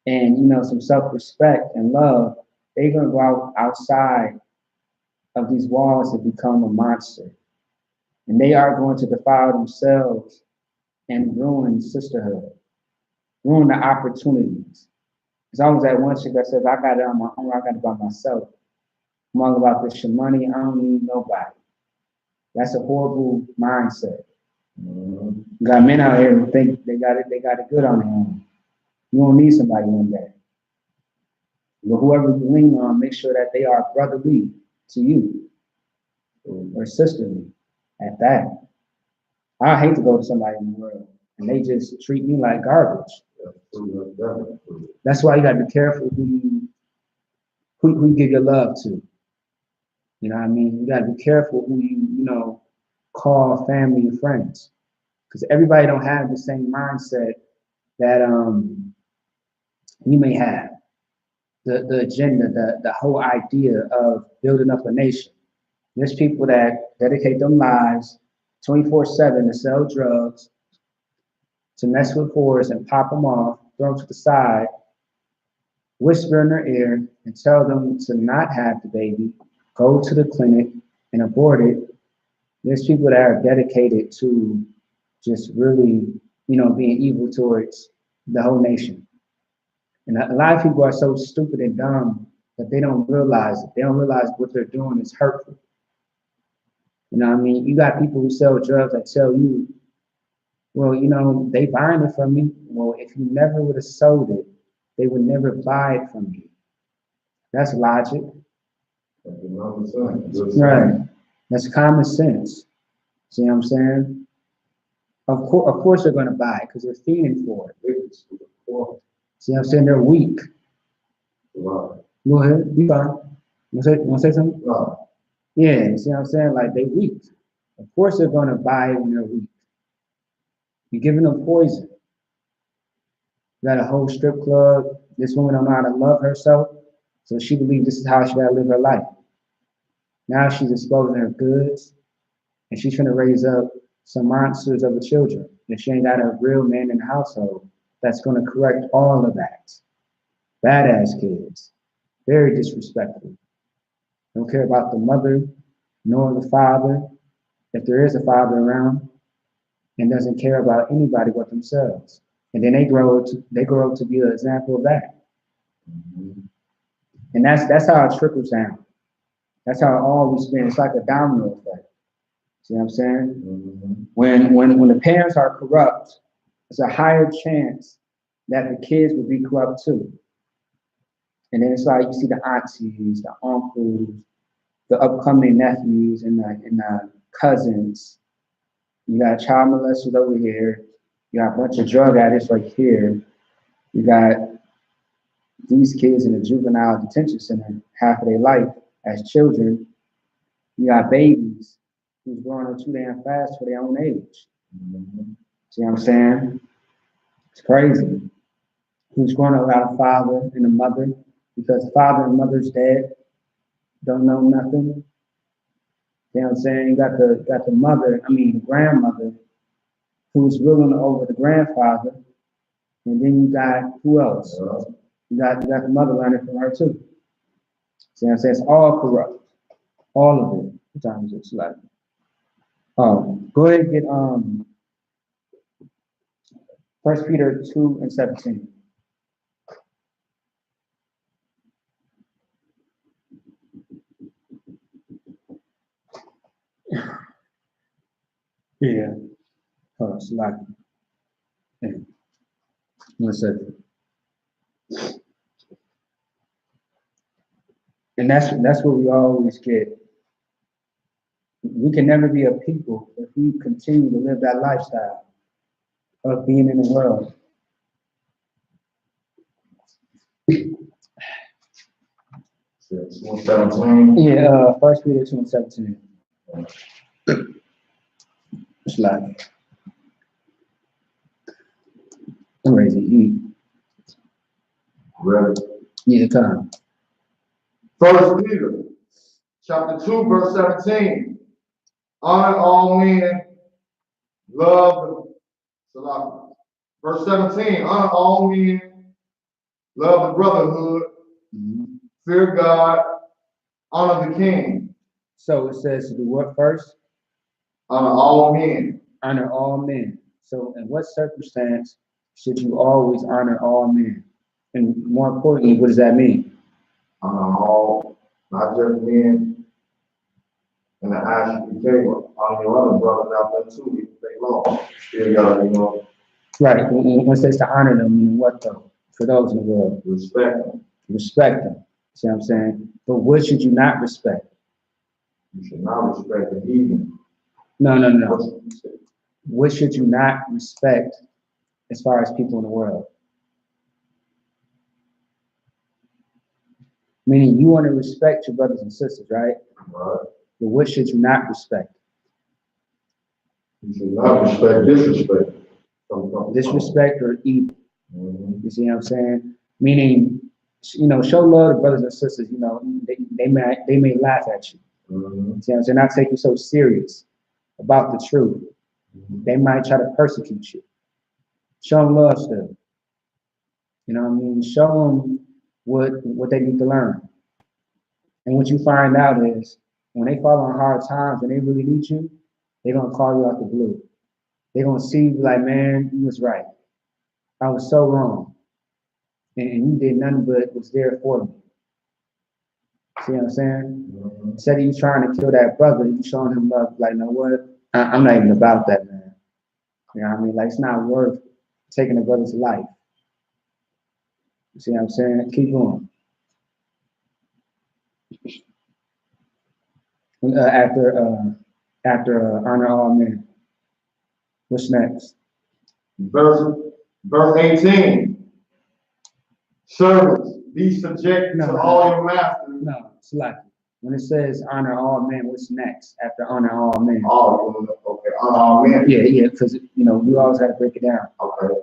and some self-respect and love, they're gonna go outside of these walls and become a monster. And they are going to defile themselves and ruin sisterhood, ruin the opportunities. There's always that one chick that says, I got it on my own, I got it by myself. I'm all about this shit money, I don't need nobody. That's a horrible mindset. You got men out here who think they got it good on their own. You don't need somebody one day. But whoever you lean on, make sure that they are brotherly to you or sisterly at that. I hate to go to somebody in the world and they just treat me like garbage. That's why you gotta be careful who you give your love to. You know what I mean? You gotta be careful who you call family and friends. Because everybody don't have the same mindset that you may have. The agenda, the whole idea of building up a nation. There's people that dedicate their lives 24/7 to sell drugs, to mess with whores and pop them off, throw them to the side, whisper in their ear and tell them to not have the baby, go to the clinic and abort it. There's people that are dedicated to just really, being evil towards the whole nation. And a lot of people are so stupid and dumb that they don't realize it. They don't realize what they're doing is hurtful. You know what I mean? You got people who sell drugs that tell you, well, they buying it from me. Well, if you never would have sold it, they would never buy it from you. That's logic. Right. That's common sense. See what I'm saying? Of course they're going to buy it because they're feeding for it. See what I'm saying? They're weak. Go ahead. You fine. You want to say something? Yeah, see what I'm saying? Like, they weak. Of course they're going to buy it when they're weak. You're giving them poison. You got a whole strip club. This woman don't know how to love herself, so she believes this is how she got to live her life. Now she's exposing her goods, and she's trying to raise up some monsters of the children. If she ain't got a real man in the household that's going to correct all of that. Badass kids. Very disrespectful. Don't care about the mother nor the father, if there is a father around, and doesn't care about anybody but themselves. And then they grow up to be an example of that. And that's how it trickles down. That's how it always been. It's like a domino effect. See what I'm saying? When the parents are corrupt, there's a higher chance that the kids will be corrupt too. And then it's like you see the aunties, the uncles, the upcoming nephews, and the cousins. You got child molesters over here. You got a bunch of drug addicts right here. You got these kids in a juvenile detention center half of their life as children. You got babies who's growing up too damn fast for their own age. See what I'm saying? It's crazy. Who's growing up without a father and a mother because father and mother's dead, don't know nothing. You know what I'm saying? You got the mother, the grandmother, who's ruling over the grandfather, and then you got who else? You got the mother learning from her too. See what I'm saying? It's all corrupt, all of it. What time is it? It's like, go ahead and get 1 Peter 2:17. Yeah. Oh, it's like, yeah. 1 second. And that's what we always get. We can never be a people if we continue to live that lifestyle of being in the world. Yeah, 1 Peter 2:17. It's like, I'm ready to eat. Ready? Yeah, come. 1 Peter, chapter 2, verse 17. Honor all men, love the verse 17. Honor all men, love the brotherhood, fear God, honor the king. So it says to do what first? Honor all men. Honor all men. So in what circumstance should you always honor all men? And more importantly, what does that mean? Honor all, not just men in the I.S.U.P.K, honor your other brothers out there too, if they lost. Still gotta, Right. When it says to honor them, meaning what though? For those in the world. respect them. Respect them. See what I'm saying? But what should you not respect? You should not respect the heathen. No. What should you not respect as far as people in the world? Meaning you want to respect your brothers and sisters, right? Right. But what should you not respect? You should not respect disrespect. Disrespect or evil. Mm-hmm. You see what I'm saying? Meaning, show love to brothers and sisters. They may laugh at you. Mm-hmm. See what I'm saying? Not take you so serious about the truth. Mm-hmm. They might try to persecute you. Show them love still. You know what I mean? Show them what they need to learn. And what you find out is when they fall on hard times, when they really need you, they're gonna call you out the blue. They're gonna see you like, man, you was right. I was so wrong. And you did nothing but was there for me. See what I'm saying? Mm-hmm. Instead of you trying to kill that brother, you showing him love, like, you know what? I'm not even about that, man. You know what I mean? Like, it's not worth taking a brother's life. You see what I'm saying? Keep going. After honor all men. What's next? Verse 18. Servants, be subject to all your masters. No, it's like when it says honor all men, what's next after honor all men? Oh, okay, honor all men. Yeah, because we always got to break it down. Okay.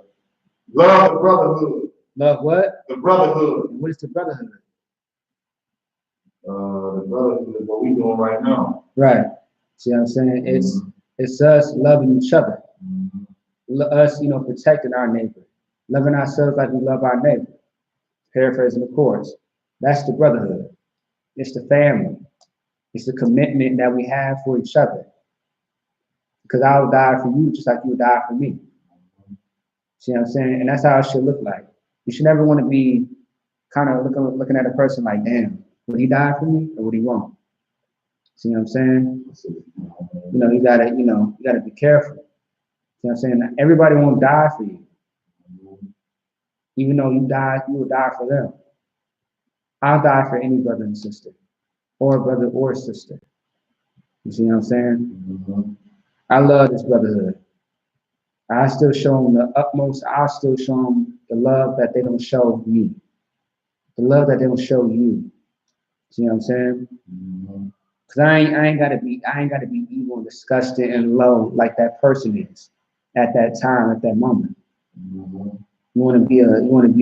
Love the brotherhood. Love what? The brotherhood. What is the brotherhood? The brotherhood is what we're doing right now. Right. See what I'm saying? It's us loving each other. Us, protecting our neighbor. Loving ourselves like we love our neighbor. Paraphrasing the chorus. That's the brotherhood. It's the family. It's the commitment that we have for each other. Because I will die for you just like you would die for me. See what I'm saying? And that's how it should look like. You should never want to be kind of looking at a person like, damn, would he die for me or would he won't? See what I'm saying? You gotta be careful. See what I'm saying? Everybody won't die for you. Even though you will die for them. I'll die for any brother and sister, or brother or sister. You see what I'm saying? I love this brotherhood. I still show them the utmost. I still show them the love that they don't show me, the love that they don't show you. See what I'm saying? Cause I ain't gotta be evil and disgusted and low like that person is at that time, at that moment. You want to be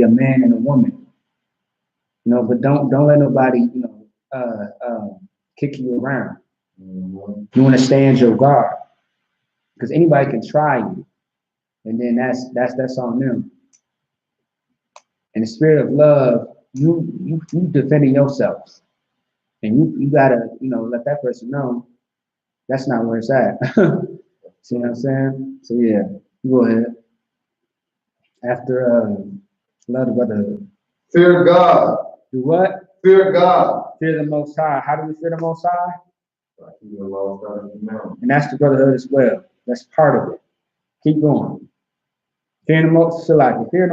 a man and a woman, you know. But don't let nobody, you know, kick you around. You want to stand your guard, because anybody can try you, and then that's on them. In the spirit of love, you defending yourself, and you gotta, you know, let that person know that's not where it's at. See what I'm saying? So yeah, you go ahead. After love the brotherhood. Fear God. Do what? Fear God. Fear the Most High. How do we fear the Most High? And that's the brotherhood as well. That's part of it. Keep going. Fear the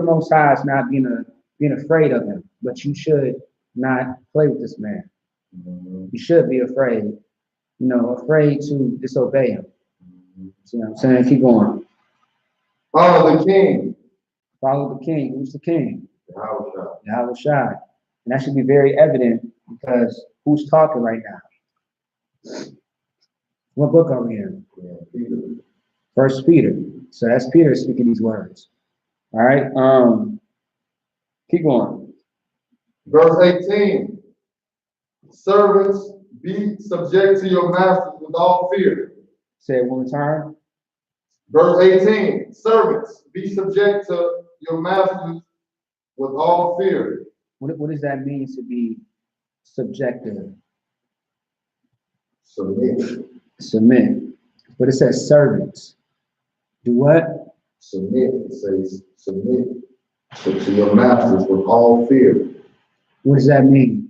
Most High is not being afraid of him, but you should not play with this man. You should be afraid, you know, afraid to disobey him. See what I'm saying? Keep going. Follow the king. Follow the king. Who's the king? YAHANNA. And that should be very evident, because who's talking right now? What book are we in? First Peter. So that's Peter speaking these words. All right. Keep going. Verse 18. Servants, be subject to your masters with all fear. Say it one more time. Verse 18. Servants, be subject to your masters with all fear. What does that mean to be subjective? Submit. But it says servants. Do what? Submit. It says submit to your masters with all fear. What does that mean?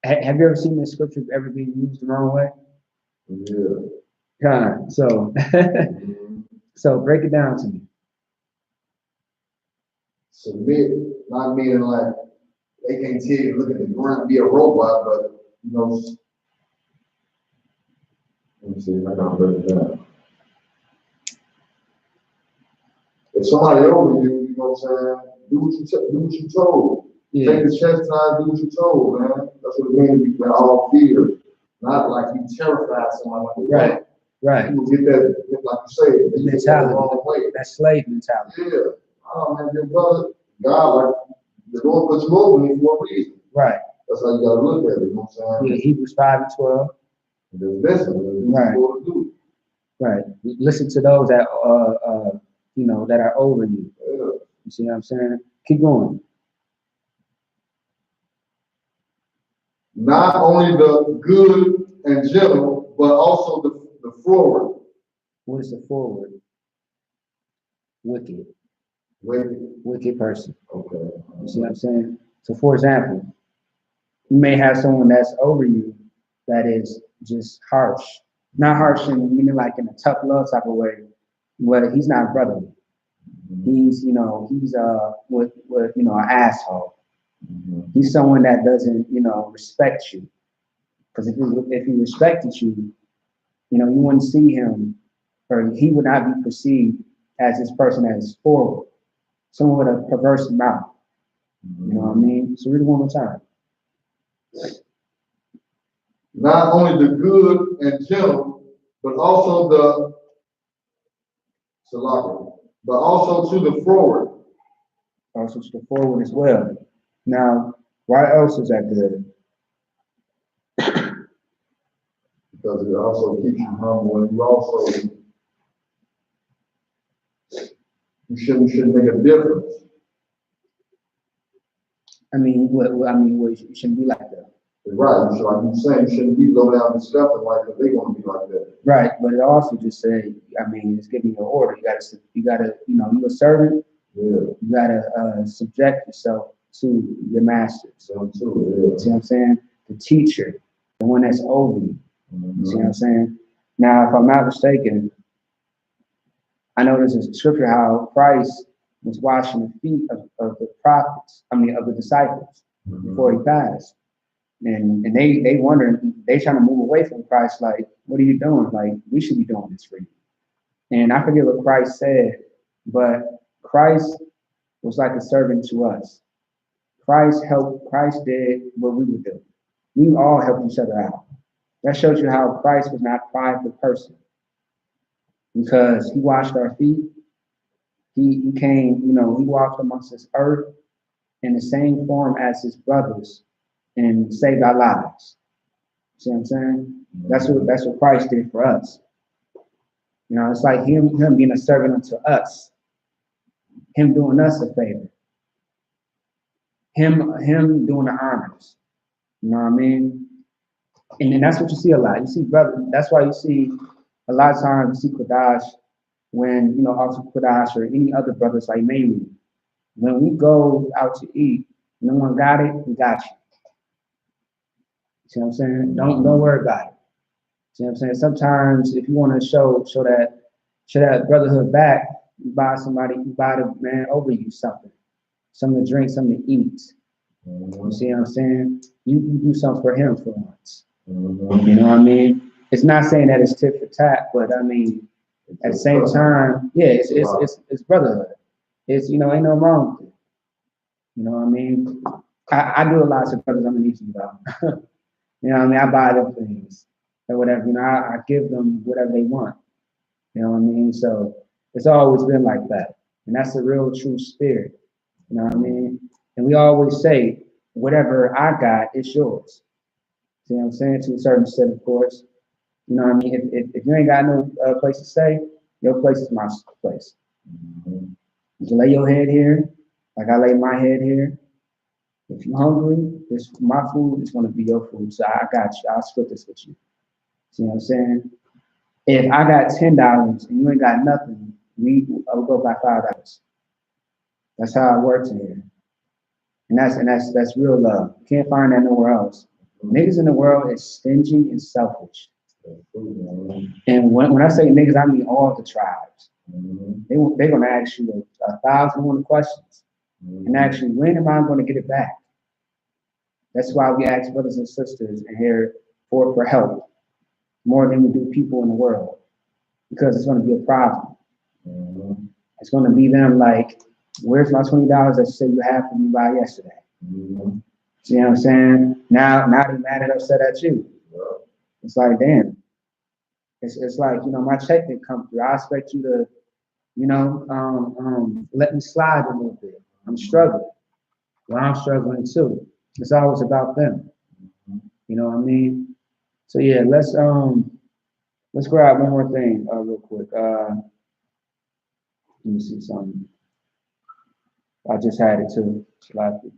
Have you ever seen this scripture ever being used the wrong way? Yeah. So, so break it down to me. Submit, not meaning like they can't tell you to look at the ground, be a robot, but you know. Let me see if I can break it down. If somebody over you, you know what I'm saying, do what you told. Yeah. Take the chastise, do what you told, man. That's what it means with all fear. Not like you terrified somebody like that. Right. Right. People get that, like you say, mentality. The wrong way. That slave mentality. Yeah. Oh man, your brother, God, like the Lord puts you over me for a reason. Right. That's how you gotta look at it, you know what I'm saying? Yeah, Hebrews 5:12. Just listen, right. Right. Listen to those that you know, that are over you. Yeah. You see what I'm saying? Keep going. Not only the good and gentle, but also the forward. What is the forward? Wicked. Wicked person. Okay. You see what I'm saying? So for example, you may have someone that's over you that is just harsh. Not harsh in meaning like in a tough love type of way, but he's not brotherly. He's, you know, he's with you know, an asshole. He's someone that doesn't, you know, respect you. Because if he respected you, you know, you wouldn't see him, or he would not be perceived as this person that is forward. Someone with a perverse mouth. You know what I mean? So read it one more time. Not only the good and gentle, but also to the forward. Also to the forward as well. Now, why else is that good? Because it also keeps you humble, and you shouldn't make a difference. I mean, you shouldn't be like that. Right, so like you saying, you shouldn't be low down and stuff like that. They want to be like that. Right, but it also just say, I mean, it's giving you an order. You gotta, you know, you're a servant. Yeah. You gotta subject yourself to your master. So too. Yeah. See what I'm saying? The teacher, the one that's over you. You see what I'm saying? Now, if I'm not mistaken, I know there's a scripture how Christ was washing the feet of the prophets, of the disciples before he passed. And they wondering, they trying to move away from Christ. Like, what are you doing? Like, we should be doing this for you. And I forget what Christ said, but Christ was like a servant to us. Christ did what we would do. We all helped each other out. That shows you how Christ was not a prideful person, because he washed our feet. He came, he walked amongst this earth in the same form as his brothers and saved our lives. See what I'm saying? That's what Christ did for us. It's like him being a servant unto us, him doing us a favor, him doing the honors. You know what I mean? And that's what you see a lot. You see, brother. That's why you see a lot of times you see Kodash when also Kodash or any other brothers, like mainly when we go out to eat, no one got it, we got you. See what I'm saying? Don't worry about it. See what I'm saying? Sometimes if you want to show that brotherhood back, you buy the man over you something to drink, something to eat. You see what I'm saying? You do something for him for once. You know what I mean? It's not saying that it's tit for tat, but I mean, at the same time, yeah, it's brotherhood. It's ain't no wrong with it. You know what I mean? I do a lot of brothers underneath you though. You know what I mean? I buy them things or whatever. I give them whatever they want. You know what I mean? So it's always been like that, and that's the real true spirit. You know what I mean? And we always say, whatever I got, it's yours. See what I'm saying? To a certain extent, of course. You know what I mean? If you ain't got no place to stay, your place is my place. You can lay your head here, like I lay my head here. If you're hungry, my food is going to be your food. So I got you. I'll split this with you. See what I'm saying? If I got $10 and you ain't got nothing, I'll go by $5. That's how it works in here. And that's real love. You can't find that nowhere else. Niggas in the world is stingy and selfish. And when I say niggas, I mean all the tribes. They're gonna ask you 1,001 questions and ask you, when am I going to get it back? That's why we ask brothers and sisters in here for help more than we do people in the world, because it's going to be a problem. It's going to be them like, where's my $20 that you said you had for me by yesterday? See what I'm saying? Now they're mad and upset at you. It's like, damn. It's like, my check didn't come through. I expect you to, let me slide a little bit. I'm struggling. Well, I'm struggling too. It's always about them. You know what I mean? So yeah, let's grab one more thing real quick. Let me see something. I just had it too. Slightly.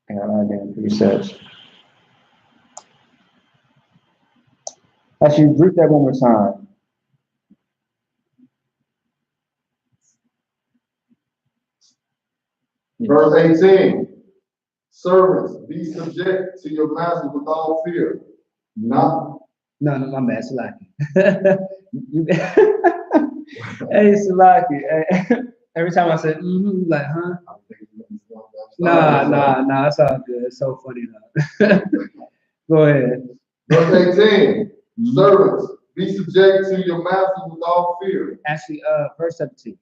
I got all damn presets. Actually, read that one more time. Verse 18. Servants, be subject to your masters with all fear. No, my bad, Salaki. Hey, Salaki. Every time I said, like, huh? Nah, it's all good. It's so funny though. Go ahead. Verse 18. Servants, be subject to your masters with all fear. Actually, verse 17.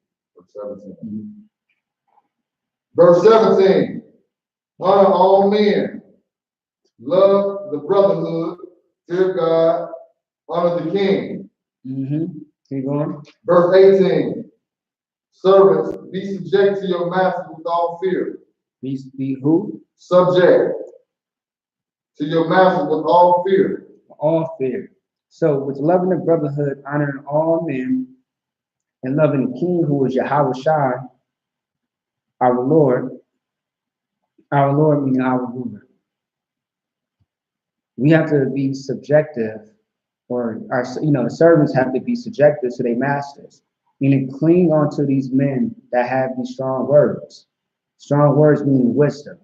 Verse 17. Honor all men. Love the brotherhood. Fear God. Honor the king. Keep going. Verse 18. Servants, be subject to your master with all fear. Be who? Subject to your master with all fear. All fear. So with loving the brotherhood, honoring all men, and loving the king, who is Yahweh Shai, our Lord meaning our ruler. We have to be subjective, or our the servants have to be subjective to their masters, meaning cling onto these men that have these strong words. Strong words meaning wisdom,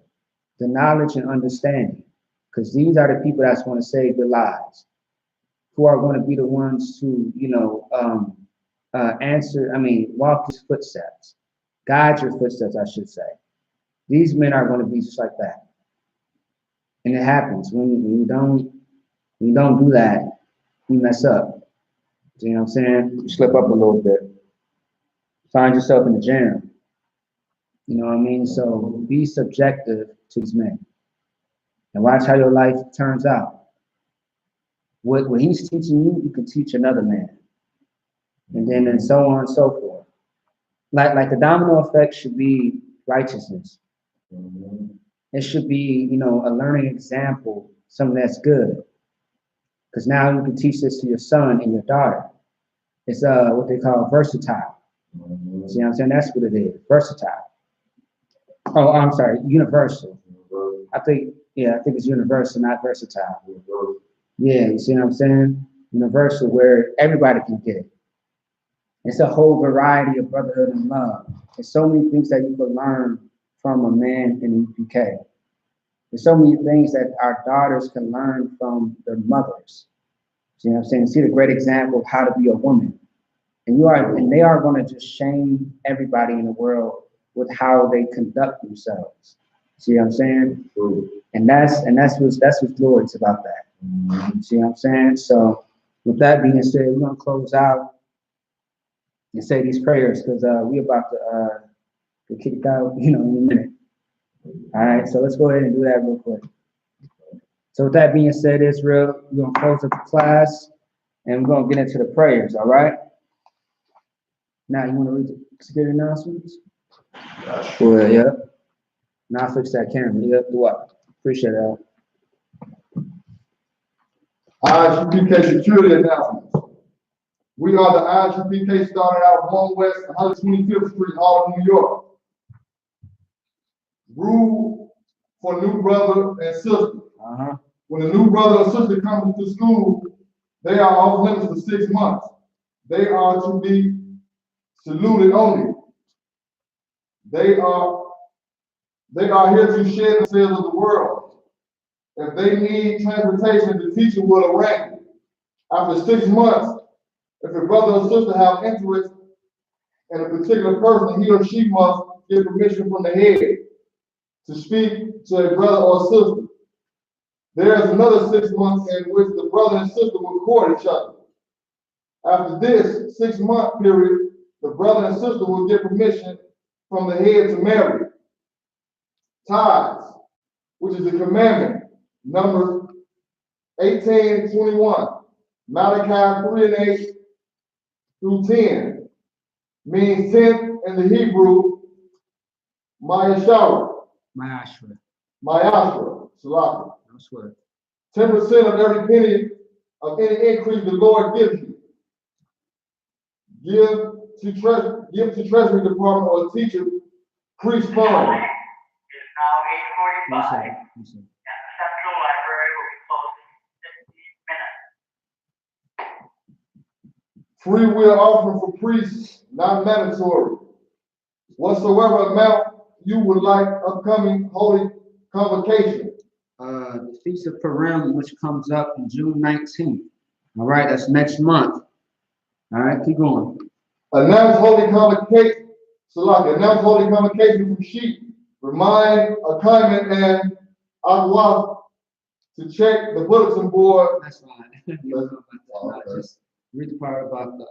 the knowledge and understanding, because these are the people that's going to save their lives, who are going to be the ones to walk his footsteps, guide your footsteps, I should say. These men are going to be just like that. And it happens when you don't do that, you mess up. You know what I'm saying? You slip up a little bit. Find yourself in the jam. You know what I mean? So be subjective to these men. And watch how your life turns out. What he's teaching you, you can teach another man. And then and so on and so forth. Like the domino effect should be righteousness. It should be, you know, a learning example, something that's good. Because now you can teach this to your son and your daughter. It's what they call versatile. See what I'm saying? That's what it is, versatile. Oh, I'm sorry, universal. I think it's universal, not versatile. Yeah, you see what I'm saying? Universal, where everybody can get it. It's a whole variety of brotherhood and love. There's so many things that you can learn from a man in Y.A.H.P.K. There's so many things that our daughters can learn from their mothers. See what I'm saying? See the great example of how to be a woman. And they are going to just shame everybody in the world with how they conduct themselves. See what I'm saying? And that's what's glorious about that. See what I'm saying? So with that being said, we're gonna close out and say these prayers because we about to get kicked out, you know, in a minute. All right, so let's go ahead and do that real quick. So with that being said, Israel, we're gonna close up the class and we're gonna get into the prayers, all right? Now you wanna read the security announcements? Sure, yeah. Now I'll fix that camera. Yep, do what? Appreciate that. I.S.U.P.K security announcements. We are the I.S.U.P.K started out 1 West 125th Street, Harlem, New York. Rule for new brother and sister. When a new brother or sister comes to school, they are off limits for 6 months. They are to be saluted only. They are here to share the sales of the world. If they need transportation, the teacher will arrange it. After 6 months, if a brother or sister have interest in a particular person, he or she must get permission from the head to speak to a brother or sister. There is another 6 months in which the brother and sister will court each other. After this 6-month period, the brother and sister will get permission from the head to marry. Tithes, which is a commandment, Numbers 18:21, Malachi 3:8 through 10, means 10th in the Hebrew, Mayashra, Salaka. 10% of every penny of any increase the Lord gives you. Give to Treasury Department or teacher, priest fund. It is now 8:45, and the Central Library will be closing in 15 minutes. Free will offering for priests, not mandatory. Whatsoever amount you would like upcoming holy convocation. The Feast of Purim, which comes up on June 19th. All right, that's next month. All right, keep going. Announce holy convocation. Salaka, announce holy convocation from sheep. Remind Akai and Agua to check the bulletin board. That's fine. You don't know about that. No, just read the part about the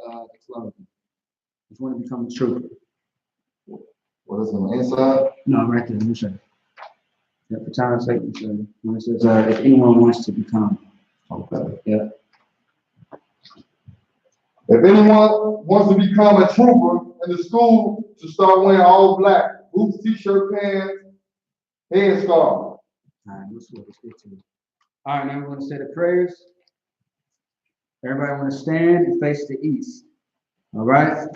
clothing. If you want to become a trooper. What is it, on the inside? No, right there. Let me show you. Yeah, for time's sake, when it says, if anyone wants to become. Okay. Yeah. If anyone wants to become a trooper in the school, to start wearing all black, boots, t-shirt, pants, headscarf. All right, let's get to it. All right, now we're going to say the prayers. Everybody want to stand and face the east. All right.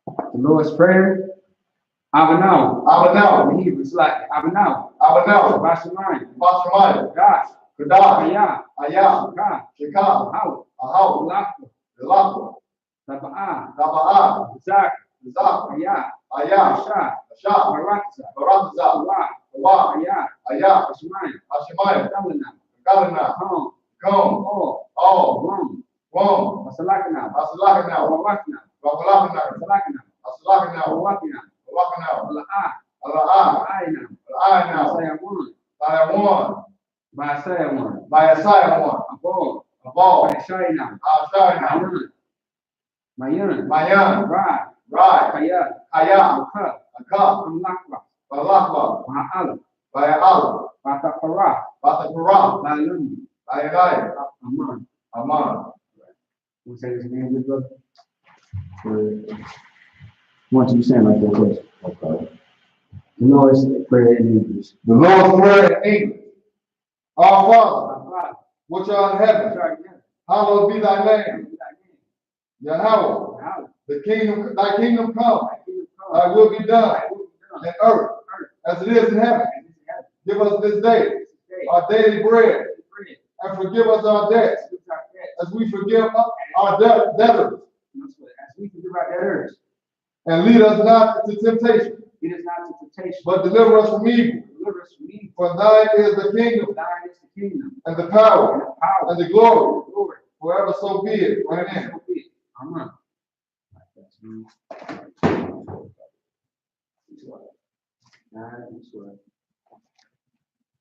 The Lord's Prayer. Abanau. Abanau. The Hebrew, it's like Abanau. Abanau. Bashamayim. Bashamayim. Gosh. Kadah. Ayah. Ayah. Shekah. Shekah. Ahau. Ahau. Lachwa. Delakwa. Taba'ah. Taba'ah. Zak. Zak. Ayah. Ayah. Asha. Asha. Barakza. Barakza. Wa. Wa. Ayah. Ayah. Hashemayim. Hashemayim. Galana. Galana. Home. Gom. All. Rom. Rom. Rom. Masalakana. Masalakana. Rawakna. Rabalakana. Masalakana. Masalakana. Rawakna. Rawakana. Ala'ah. Ala'ah. Ala'ayna. Ala'ayna. Sayawan. By one. By Isaiah one. By Isaiah one. Above. Above. By Shaina. Al-Shaina. Mayan. Mayan. Rai. Rai. Kaya. Kaya. Akab. Akab. Amlakwa. Balakwa. By Allah. By Allah. By Taparah. By the Quran. By Yuni. By Yahweh. Aman. Aman. We'll say his name, good brother. What you saying like that, please? Okay. The Lord's Prayer in English. The Lord's Prayer in English. Our Father, Our Father, which art in heaven, hallowed be thy name. Yahweh, thy kingdom come, thy will be done in earth as it is in heaven. Give us this day our daily bread, and forgive us our debts as we forgive our debtors. As we forgive our debtors. And lead us not into temptation, but deliver us from evil. For thine is the kingdom, and the power, and the glory, forever so be it. Amen. Amen.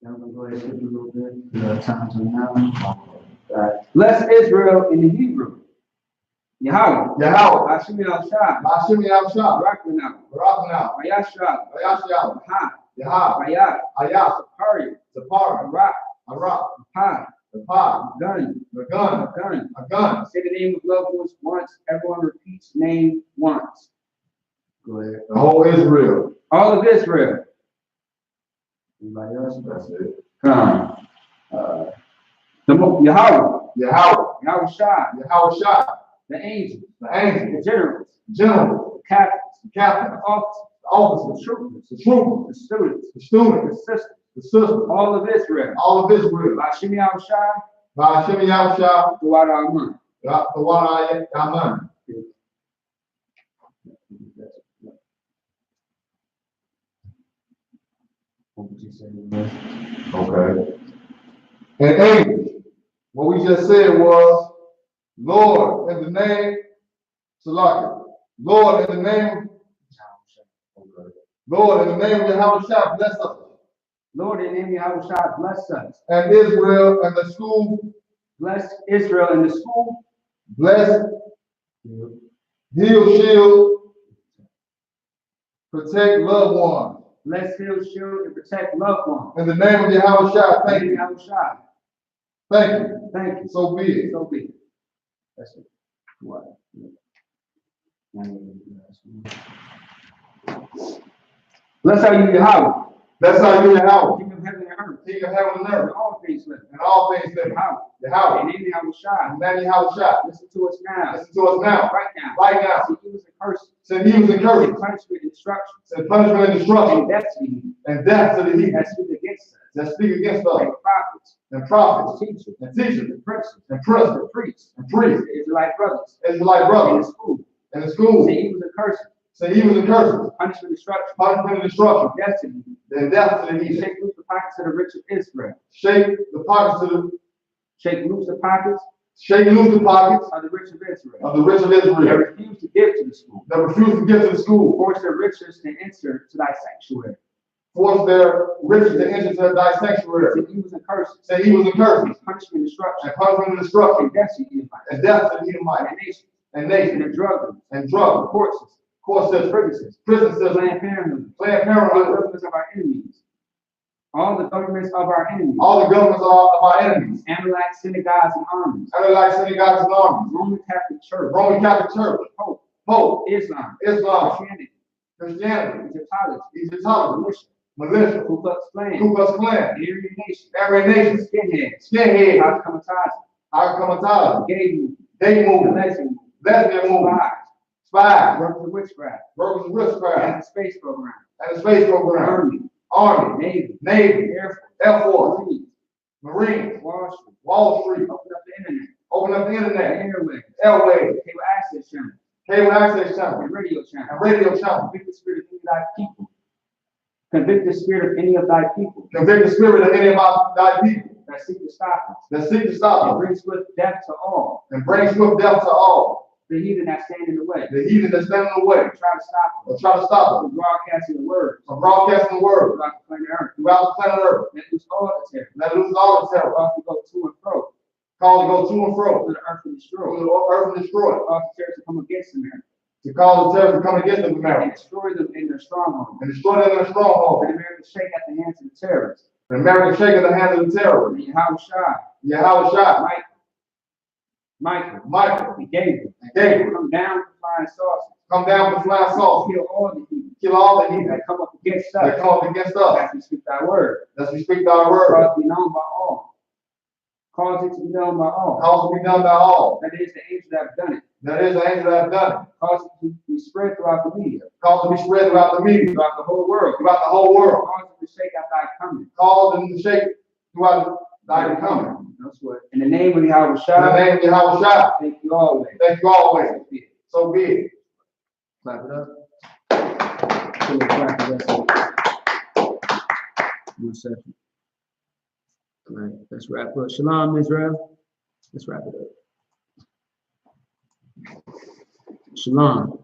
I'm going to go ahead and skip a little bit. Times on now. Bless Israel in the Hebrew. Yahweh. Yahweh. I.S.U.P.K. I.S.U.P.K. Rakmanah. I.S.U.P.K. Yahweh. I.S.U.P.K. Sapari. Arak. The gun. A gun. Say the name of loved ones once. Everyone repeats name once. Go ahead. The whole Israel. All of Israel. Anybody else? That's it. Come. Yahweh. Yahweh. Shai. The angels. The generals. The captains. The officers. The troopers. The students. The sisters. All of Israel. By Shimi Shai. The water Aman. Okay. In English, what we just said was, Lord, in the name, Salaki, Lord, in the name of Yahweh, bless us. Lord, in the name of Yahweh, bless us. And Israel and the school. Bless Israel and the school. Bless, heal, shield, protect loved ones. Bless, heal, shield, and protect loved ones. In the name of Yahweh, thank you. Thank you. Thank you. So be it. So be it. That's it. What? Bless our you, Yahweh. Bless our you, Yahweh. King of heaven and earth. King of heaven and earth. And all things living. And all things living. Yahweh. And in Yahweh. And then Yahweh. Listen to us now. Listen to us now. Right now. Right now. Send evils and curses. Send evils and curses. Send punishment and destruction. Send punishment and destruction. And death to the heathen. And death to the heathen. That speak against us. That speak against us. And prophets. And teachers. And princes. And priests. And priests. Israelite brothers. In the school. Send evils and curses. Send evils and curses. Punishment and destruction. Punishment and destruction. Death to the heathen. And death to the heathen. Shake loose the pockets of the rich of Israel. Shake the pockets of the. Shake loose the pockets. Shake loose the pockets of the rich of Israel. Of the rich of Israel. That refuse to give to the school. That refuse to give to the school. Force their riches to enter to thy sanctuary. Force their riches to enter to thy sanctuary. Say evils and curses. Say evils and curses. Punishment and destruction. And punishment and destruction. And death to the Edomites. And death to the Edomites. And nations. And drug. And drug. Court systems. Prison systems. Planned Parenthood. All the governments of our enemies. All the governments of our enemies. All the governments of our enemies. Amalekites, synagogues, and armies. Amalekites, synagogues, and armies. Roman Catholic Church. Pope. Islam. Christianity. Egyptology. Militia. Ku Klux Klan. Aryan Nation. Skinheads. Hakamataz. Gay movement. Lesbian movement. Spies. Workers of witchcraft. And the space program. Army. Navy. Air Force. Marines. Wall Street. Open up the internet. Airways. Cable access channel. And radio channel. Convict the spirit of any of thy people. Convict the spirit of any of thy people. Convict the spirit of any of thy people. That seek to stop us. And bring swift death to all. The heathen that stand in the way. Try to stop us. From broadcasting the word. Throughout the planet earth. throughout the planet Earth. Let loose all the terror. Let loose all the terror. Cause to go to and fro. Cause to go to and fro. To the earth and destroy. To the earth and destroy. Cause the terror to come against America. To cause the terror to come against America. And destroy them in their stronghold. And destroy them in their stronghold. And America shake at the hands of the terrorists. And America shake at the hands of the terrorists. YAHANNA. Michael. And Gabriel. Come down with flying saucers. Come down with flying saucers. Kill all the heathen. Kill all the heathen. That come up against us. As we speak thy word. As we speak thy word. Cause it to be known by all. Cause it to be known by all. Cause it to be known by all. That is the angel that have done it. That is the angel that have done it. Cause it to be spread throughout the media. Cause it to be spread throughout the media. Throughout the whole world. Throughout the whole world. Cause it to shake at thy coming. Cause them to shake throughout thy coming. That's what. In the name of YAHANNA. In the name of YAHANNA. Thank you always. Thank you always. So be it. Clap it up. Clap it up. 1 second. All right, let's wrap up. Shalom, Israel. Let's wrap it up. Shalom.